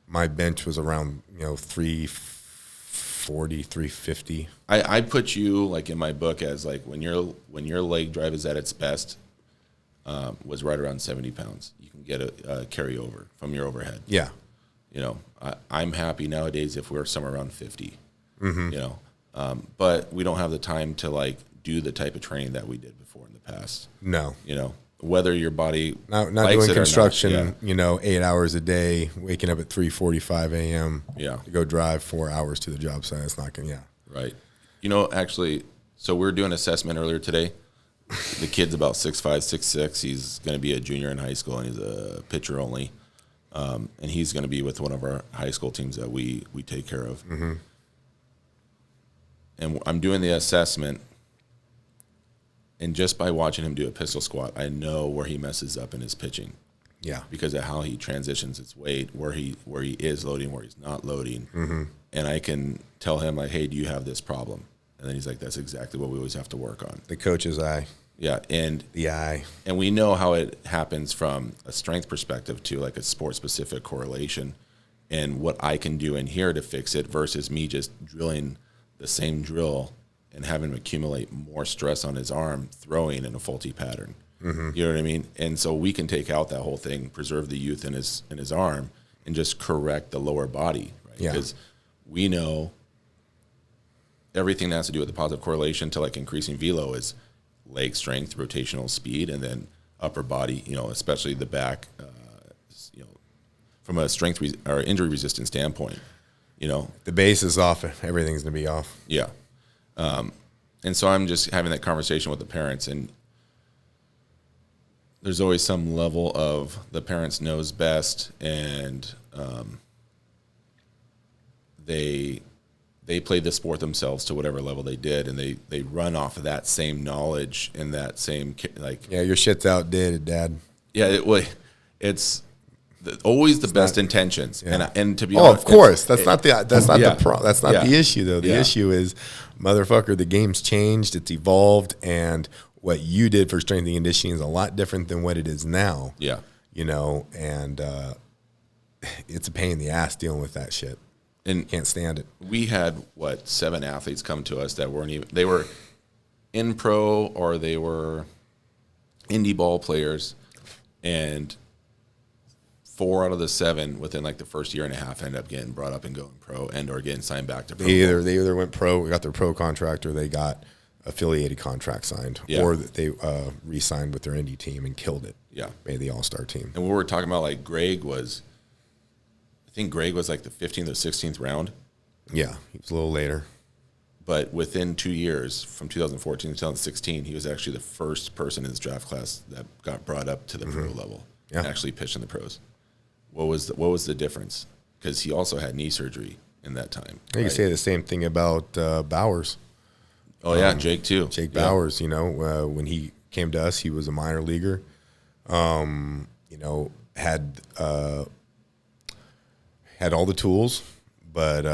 my bench was around 340, 350. I put you like in my book as like when your leg drive is at its best, was right around 70 pounds. You can get a carryover from your overhead. Yeah. You know, I'm happy nowadays if we're somewhere around 50. You know, but we don't have the time to like do the type of training that we did before in the past. No. You know, whether your body not doing construction, 8 hours a day, waking up at 3:45 a.m. to go drive 4 hours to the job site. It's not gonna. Right. You know, actually, so we were doing assessment earlier today. The kid's about 6'5", 6'6". He's going to be a junior in high school, and he's a pitcher only. and he's going to be with one of our high school teams that we take care of. Mm-hmm. And I'm doing the assessment, and just by watching him do a pistol squat, I know where he messes up in his pitching. Yeah. Because of how he transitions his weight, where he is loading, where he's not loading. Mm-hmm. And I can tell him, like, hey, do you have this problem? And then he's like, that's exactly what we always have to work on. The coach's eye. Yeah, and The eye. And we know how it happens from a strength perspective to like a sport-specific correlation, and what I can do in here to fix it versus me just drilling the same drill and having him accumulate more stress on his arm, throwing in a faulty pattern. Mm-hmm. You know what I mean? And so we can take out that whole thing, preserve the youth in his arm, and just correct the lower body, right? Yeah. Because we know everything that has to do with the positive correlation to like increasing velo is leg strength, rotational speed, and then upper body, especially the back, from a strength or injury resistance standpoint, The base is off. Everything's going to be off. Yeah. And so I'm just having that conversation with the parents, and there's always some level of the parents knows best, and they played the sport themselves to whatever level they did, and they run off of that same knowledge and that same Yeah, your shit's outdated, Dad. Yeah, it's always the best intentions, Yeah. and to be honest, of course, that's not the Yeah. the issue though. The Yeah. issue is, motherfucker, the game's changed, it's evolved, and what you did for strength and conditioning is a lot different than what it is now. Yeah, and it's a pain in the ass dealing with that shit. and Can't stand it. we had 7 athletes come to us that they were in pro or they were indie ball players, and 4 out of the 7 within like the first year and a half ended up getting brought up and going pro and or getting signed back to pro. They either went pro, got their pro contract, or they got affiliated contract signed, Yeah. or they re-signed with their indie team and killed it. Yeah, Made the all-star team. and we were talking about like I think Greg was like the 15th or 16th round. Yeah, he was a little later. But within 2 years, from 2014 to 2016, he was actually the first person in his draft class that got brought up to the pro level Yeah. and actually pitched in the pros. What was the difference? Because he also had knee surgery in that time. You can say the same thing about Bowers. Oh yeah, Jake too. Jake Yeah. Bowers, when he came to us, he was a minor leaguer. Had all the tools, but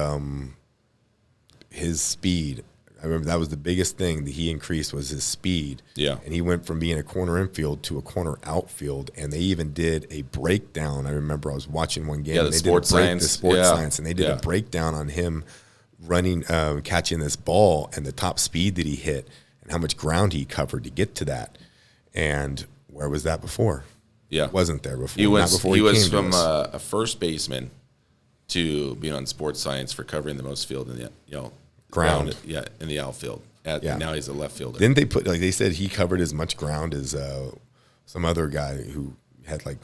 his speed. I remember that was the biggest thing that he increased was his speed. Yeah. And he went from being a corner infield to a corner outfield, and they even did a breakdown. I remember I was watching one game. Yeah, and the they sports did science. the sports Yeah. science, and they did Yeah. a breakdown on him running, catching this ball and the top speed that he hit and how much ground he covered to get to that. And where was that before? Yeah, It wasn't there before. He Not was before he was came to from us. a first baseman to being on sports science for covering the most field in the Ground. in the outfield. Yeah. Now he's a left fielder. Didn't they put, like they said, he covered as much ground as some other guy who had like.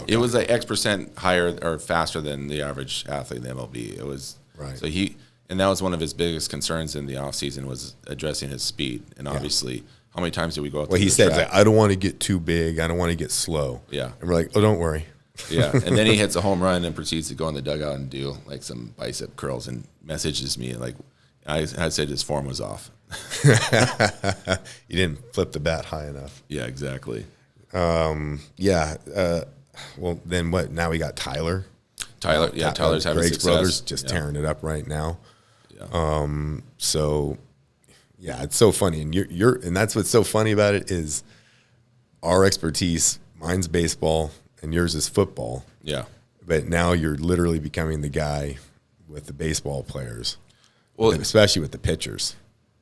It was like X% higher or faster than the average athlete in the MLB. It was Right. So and that was one of his biggest concerns in the offseason was addressing his speed. And obviously, how many times did we go out? Well, to he the said, track? like, I don't want to get too big. I don't want to get slow. Yeah. And we're like, oh, don't worry. Yeah, and then he hits a home run and proceeds to go in the dugout and do like some bicep curls and messages me like I said his form was off. You didn't flip the bat high enough. Yeah, exactly. Yeah. Well, then what? Now we got Tyler. Tyler's having Greg's success. brothers just Yeah. tearing it up right now. Yeah. So, yeah, it's so funny, and and that's what's so funny about it is our expertise. Mine's baseball, and yours is football. Yeah. But now you're literally becoming the guy with the baseball players, Well, especially with the pitchers.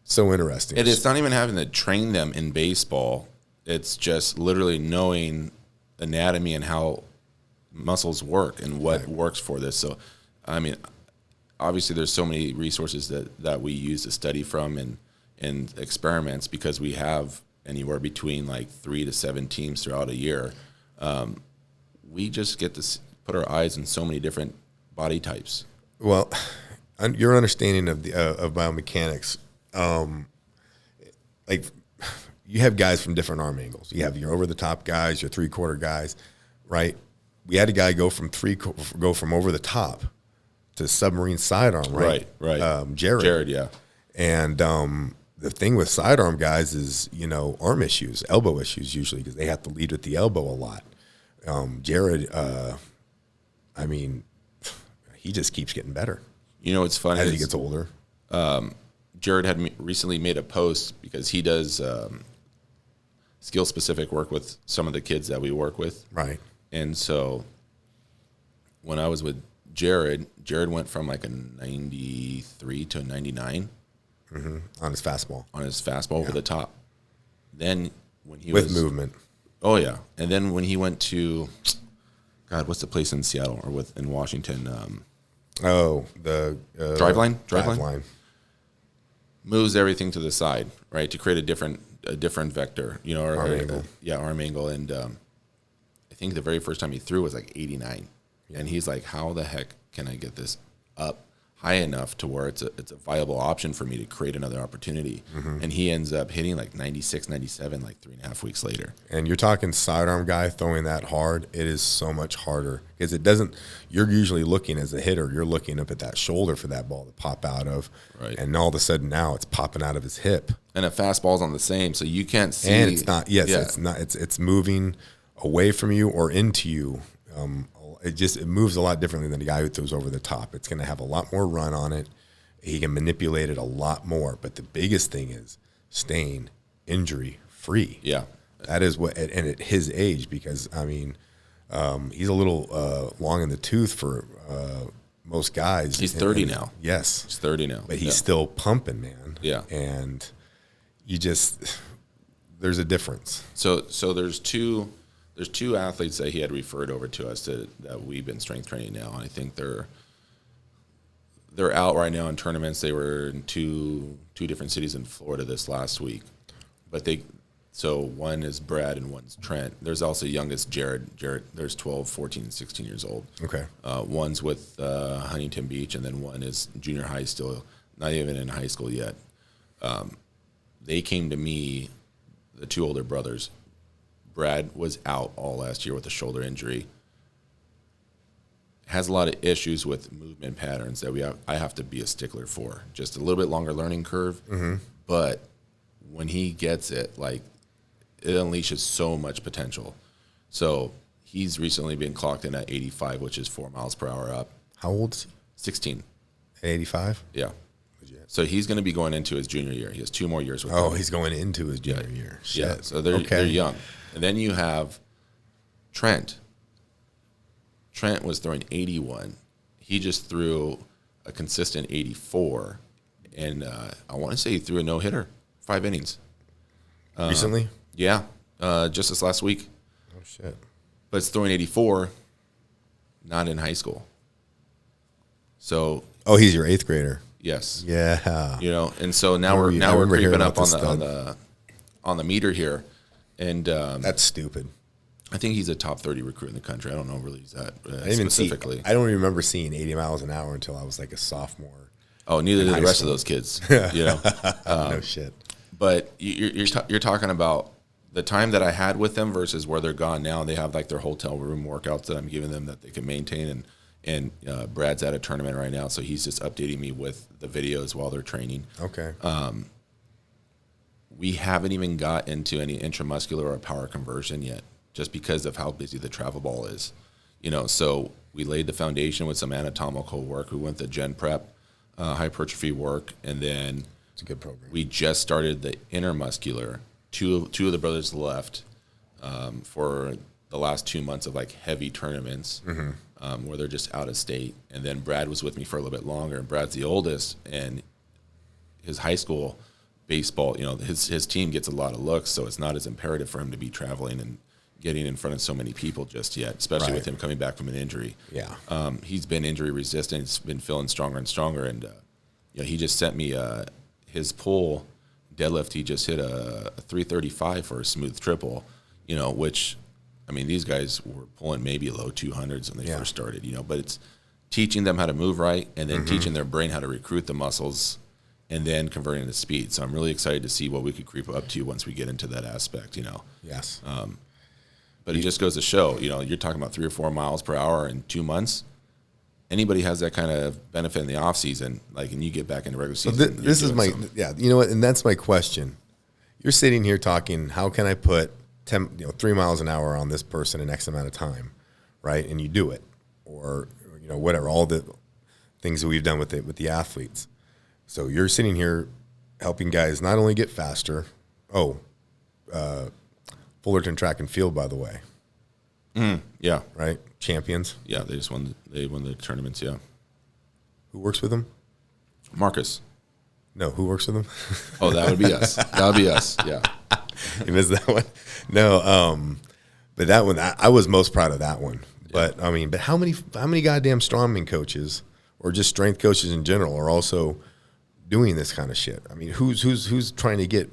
So interesting. it's not even having to train them in baseball. It's just literally knowing anatomy and how muscles work and what works for this. So, I mean, obviously there's so many resources that we use to study from and experiments because we have anywhere between like 3 to 7 teams throughout a year. We just get to put our eyes on so many different body types. Well, your understanding of the of biomechanics, like you have guys from different arm angles. You have your over the top guys, your 3/4 guys, right? we had a guy go from over the top to submarine sidearm, right? Right. Jared, yeah. And the thing with sidearm guys is, arm issues, elbow issues usually, because they have to lead with the elbow a lot. Jared, he just keeps getting better. It's funny as he gets older. Jared had recently made a post because he does skill-specific work with some of the kids that we work with. Right. And so when I was with Jared went from like a 93 to a 99. On his fastball. Over the top. Then when he with movement. Oh, yeah. And then when he went to, God, what's the place in Seattle or in Washington? The Driveline. Moves everything to the side, right, to create a different vector, arm angle. Arm angle. And I think the very first time he threw was like 89, and he's like, "How the heck can I get this up high enough to where it's a viable option for me to create another opportunity?" And he ends up hitting like 96, 97, like 3.5 weeks later. And you're talking sidearm guy throwing that hard. It is so much harder because it doesn't. You're usually looking as a hitter. You're looking up at that shoulder for that ball to pop out of, right. And all of a sudden now it's popping out of his hip. And a fastball's on the same, so you can't see. And it's not. Yes, yeah. It's not. It's moving away from you or into you. It moves a lot differently than a guy who throws over the top. It's going to have a lot more run on it. He can manipulate it a lot more. But the biggest thing is staying injury free. Yeah, that is what. And at his age, because he's a little long in the tooth for most guys. He's 30 now. Yes, he's 30 now. But he's still pumping, man. Yeah, and there's a difference. So there's two athletes that he had referred over to us that we've been strength training now. And I think they're out right now in tournaments. They were in two different cities in Florida this last week. So one is Brad and one's Trent. There's also youngest Jared. There's 12, 14, and 16 years old. Okay. One's with Huntington Beach, and then one is junior high still, not even in high school yet. They came to me, the two older brothers. Brad was out all last year with a shoulder injury. Has a lot of issues with movement patterns that I have to be a stickler for. Just a little bit longer learning curve, but when he gets it, like, it unleashes so much potential. So he's recently been clocked in at 85, which is 4 miles per hour up. How old is he? 16. At 85? Yeah. So he's going to be going into his junior year. He has 2 more years with him. Oh, he's going into his junior year. Shit. Yeah, so they're young. And then you have Trent. Trent was throwing 81. He just threw a consistent 84. And I want to say he threw a no-hitter, 5 innings. Recently? Yeah, just this last week. Oh, shit. But it's throwing 84, not in high school. So. Oh, he's your 8th grader. Yes. Yeah. And so now we're creeping up on the meter here. And that's stupid. I think he's a top 30 recruit in the country. I don't know really that specifically. I don't even remember seeing 80 miles an hour until I was like a sophomore. Oh, neither did the rest of those kids. No shit. But you're talking about the time that I had with them versus where they're gone now. They have like their hotel room workouts that I'm giving them that they can maintain. And Brad's at a tournament right now, so he's just updating me with the videos while they're training. Okay. We haven't even got into any intramuscular or power conversion yet, just because of how busy the travel ball is. So we laid the foundation with some anatomical work. We went the gen prep, hypertrophy work, and then it's a good program. We just started the intermuscular. Two of the brothers left for the last 2 months of like heavy tournaments. Where they're just out of state. And then Brad was with me for a little bit longer, and Brad's the oldest, and his high school baseball, his team gets a lot of looks, so it's not as imperative for him to be traveling and getting in front of so many people just yet, especially with him coming back from an injury. Yeah. He's been injury resistant. He's been feeling stronger and stronger, and he just sent me his pull deadlift. He just hit a 335 for a smooth triple, which – I mean, these guys were pulling maybe low 200s when they first started, but it's teaching them how to move right and then teaching their brain how to recruit the muscles and then converting to speed. So I'm really excited to see what we could creep up to once we get into that aspect, Yes. But it just goes to show, you're talking about 3 or 4 miles per hour in 2 months. Anybody has that kind of benefit in the off season, and you get back into regular season. This is you know what, and that's my question. You're sitting here talking, how can I put 3 miles an hour on this person in X amount of time, right? And you do it, or whatever, all the things that we've done with the athletes. So you're sitting here helping guys not only get faster. Fullerton Track and Field, by the way. Yeah. Right? Champions. Yeah, they won the tournaments, yeah. Who works with them? Marcus. No, who works with them? Oh, that would be us. That would be us, yeah. You missed that one? No, but that one, I was most proud of that one. Yeah. But how many goddamn strongman coaches or just strength coaches in general are also doing this kind of shit? I mean, who's trying to get,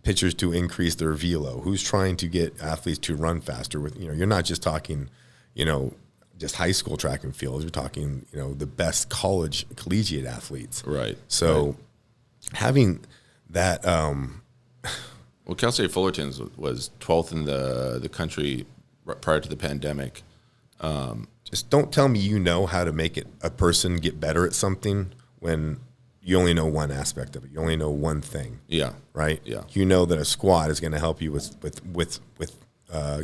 pitchers to increase their velo? Who's trying to get athletes to run faster? With you're not just talking, just high school track and field. You're talking, the best collegiate athletes. Right. So having that. Well, Cal State Fullerton's was 12th in the country prior to the pandemic. Just don't tell me how to make a person get better at something when you only know one aspect of it. You only know one thing. Yeah. Right? Yeah. You know that a squat is going to help you with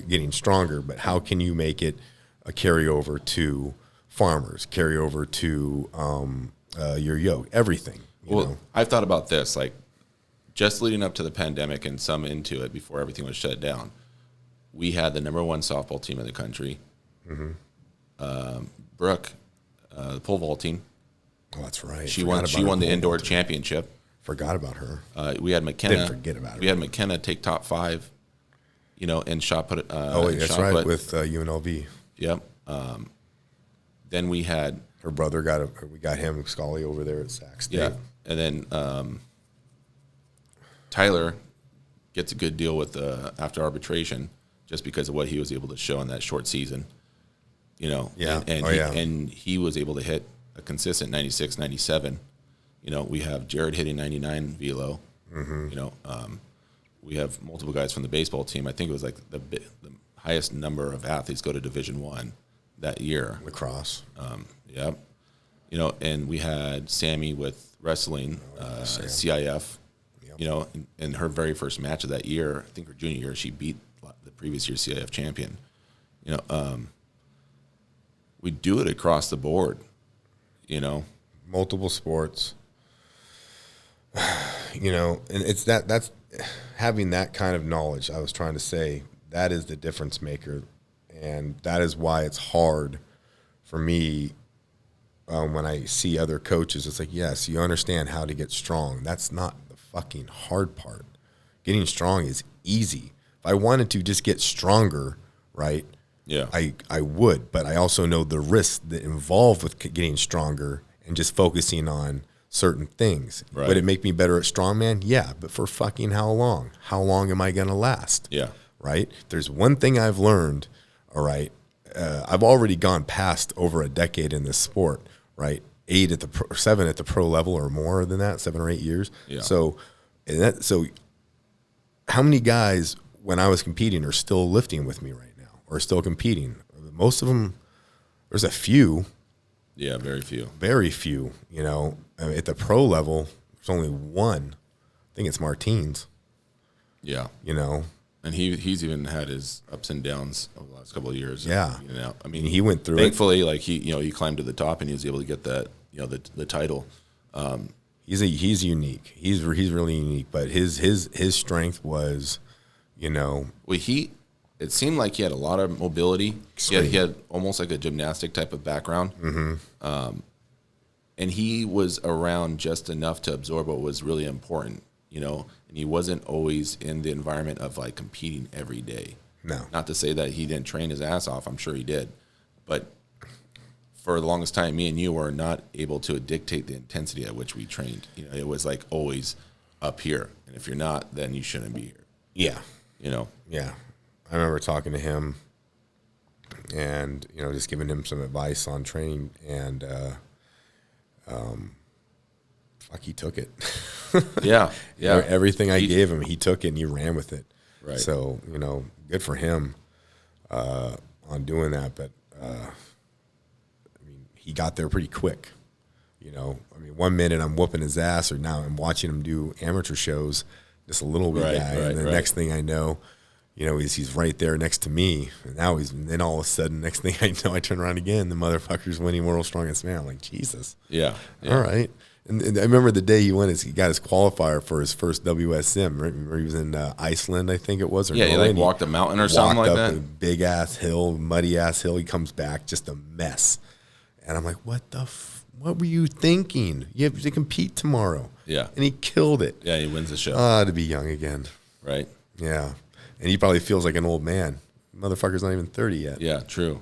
getting stronger, but how can you make it a carryover to farmers, carryover to your yoke, everything? You know? I've thought about this, just leading up to the pandemic and some into it before everything was shut down. We had the number 1 softball team in the country. Mm-hmm. Brooke, the pole vaulting. Oh, that's right. She won the indoor championship. Forgot about her. We had McKenna. Didn't forget about her. We had McKenna take top 5, in shot put. That's right, put. With UNLV. Yep. Then we had her brother we got him Scully over there at Sac State. Yeah, and then Tyler gets a good deal with after arbitration just because of what he was able to show in that short season. Yeah. And he was able to hit a consistent 96, 97. We have Jared hitting 99 velo. Mm-hmm. We have multiple guys from the baseball team. I think it was the highest number of athletes go to Division I that year. Lacrosse. Yep. And we had Sammy with wrestling, CIF. Yep. In her very first match of that year, I think her junior year, she beat the previous year's CIF champion. We do it across the board. Multiple sports. And it's that's having that kind of knowledge. I was trying to say that is the difference maker, and that is why it's hard for me when I see other coaches. It's yes, you understand how to get strong. That's not the fucking hard part. Getting strong is easy. If I wanted to just get stronger, right? Yeah, I would, but I also know the risks that involve with getting stronger and just focusing on certain things. Right. Would it make me better at strongman? Yeah, but for fucking how long? How long am I going to last? Yeah. Right? There's one thing I've learned, all right, I've already gone past over a decade in this sport, right? 7 at the pro level or more than that, 7 or 8 years. Yeah. So how many guys when I was competing are still lifting with me right now or still competing? Most of them, there's a few. Yeah, very few. Very few, at the pro level, there's only one. I think it's Martins. Yeah. And he's even had his ups and downs over the last couple of years. Yeah. I mean, he went through thankfully, it. He climbed to the top and he was able to get that, the title. He's unique. He's really unique, but his strength was, Well, it seemed like he had a lot of mobility. He had almost like a gymnastic type of background. Mm-hmm. And he was around just enough to absorb what was really important, and he wasn't always in the environment of competing every day. No. Not to say that he didn't train his ass off. I'm sure he did. But for the longest time, me and you were not able to dictate the intensity at which we trained. It was always up here. And if you're not, then you shouldn't be here. Yeah. Yeah. I remember talking to him and, just giving him some advice on training, and he took it. Yeah. Everything I gave him, he took it and he ran with it. Right. So, good for him on doing that. But, he got there pretty quick. 1 minute I'm whooping his ass, or now I'm watching him do amateur shows, just a little wee guy. And the next thing I know, he's right there next to me. And now then all of a sudden, next thing I know, I turn around again, the motherfucker's winning World's Strongest Man. I'm like, Jesus. Yeah. All right. And I remember the day he got his qualifier for his first WSM. Right? Remember he was in Iceland, I think it was. Or he Norway, walked a mountain or something like that. Walked up a big-ass hill, muddy-ass hill. He comes back, just a mess. And I'm like, what were you thinking? You have to compete tomorrow. Yeah. And he killed it. Yeah, he wins the show. To be young again. Right. Yeah. And he probably feels like an old man. Motherfucker's not even 30 yet. Yeah, true.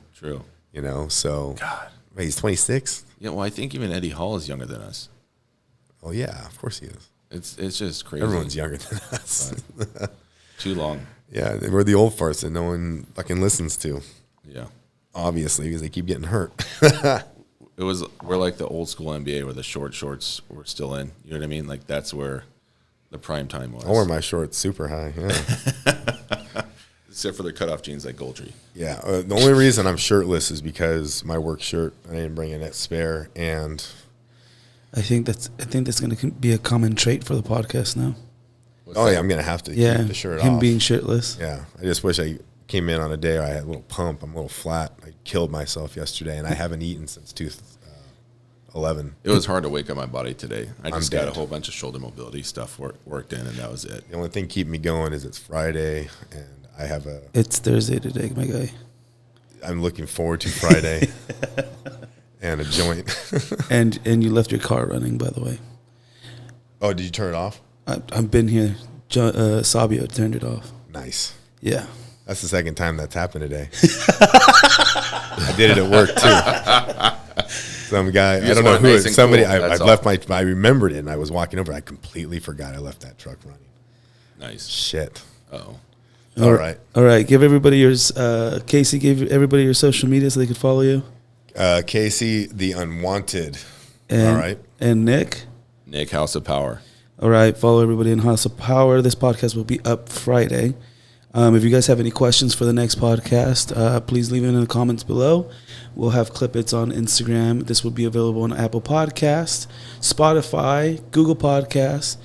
So. God. Wait, he's 26? Yeah, well, I think even Eddie Hall is younger than us. Oh, yeah, of course he is. It's just crazy. Everyone's younger than us. Too long. Yeah, we're the old farts that no one fucking listens to. Yeah. Obviously, because they keep getting hurt. We're like the old school NBA where the short shorts were still in. You know what I mean? Like that's where the prime time was. I wear my shorts super high, yeah. Except for the cutoff jeans like Goldtree. Yeah, the only reason I'm shirtless is because my work shirt, I didn't bring a net spare, and I think that's going to be a common trait for the podcast now. Yeah, I'm gonna have to keep the shirt off. Him being shirtless. Yeah, I just wish I came in on a day where I had a little pump. I'm a little flat. I killed myself yesterday, and I haven't eaten since 2011. It was hard to wake up my body today. I just got dead. a whole bunch of shoulder mobility stuff worked in, and that was it. The only thing keeping me going is it's Friday, and I have It's Thursday today, my guy. I'm looking forward to Friday and a joint. and you left your car running, by the way. Oh, did you turn it off? I've been here. Sabio turned it off. Nice. Yeah. That's the second time that's happened today. I did it at work too. Some guy, I don't know who it, somebody, cool. I remembered it and I was walking over. I completely forgot I left that truck running. Nice. Shit. Uh-oh. All right. All right. Give everybody yours. Casey, give everybody your social media so they could follow you. Casey, the Unwanted. And, all right. And Nyck. Nyck, House of Power. All right. Follow everybody in House of Power. This podcast will be up Friday. If you guys have any questions for the next podcast, please leave it in the comments below. We'll have clip-its on Instagram. This will be available on Apple Podcast, Spotify, Google Podcasts,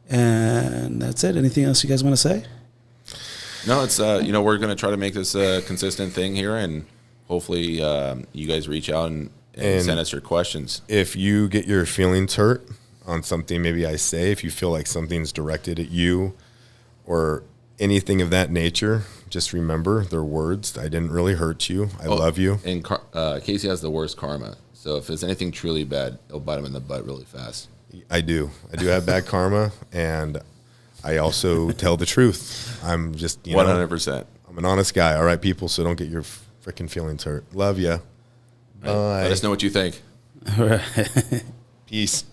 and that's it. Anything else you guys want to say? No, it's we're going to try to make this a consistent thing here, and hopefully you guys reach out and send us your questions. If you get your feelings hurt on something maybe I say, if you feel like something's directed at you or anything of that nature, just remember they're words. I didn't really hurt you. I love you. And Casey has the worst karma. So if there's anything truly bad, it'll bite him in the butt really fast. I do. I do have bad karma, and I also tell the truth. I'm just 100%. I'm an honest guy. All right, people. So don't get your freaking feelings hurt. Love ya. Right. Bye. Let us know what you think. All right. Peace.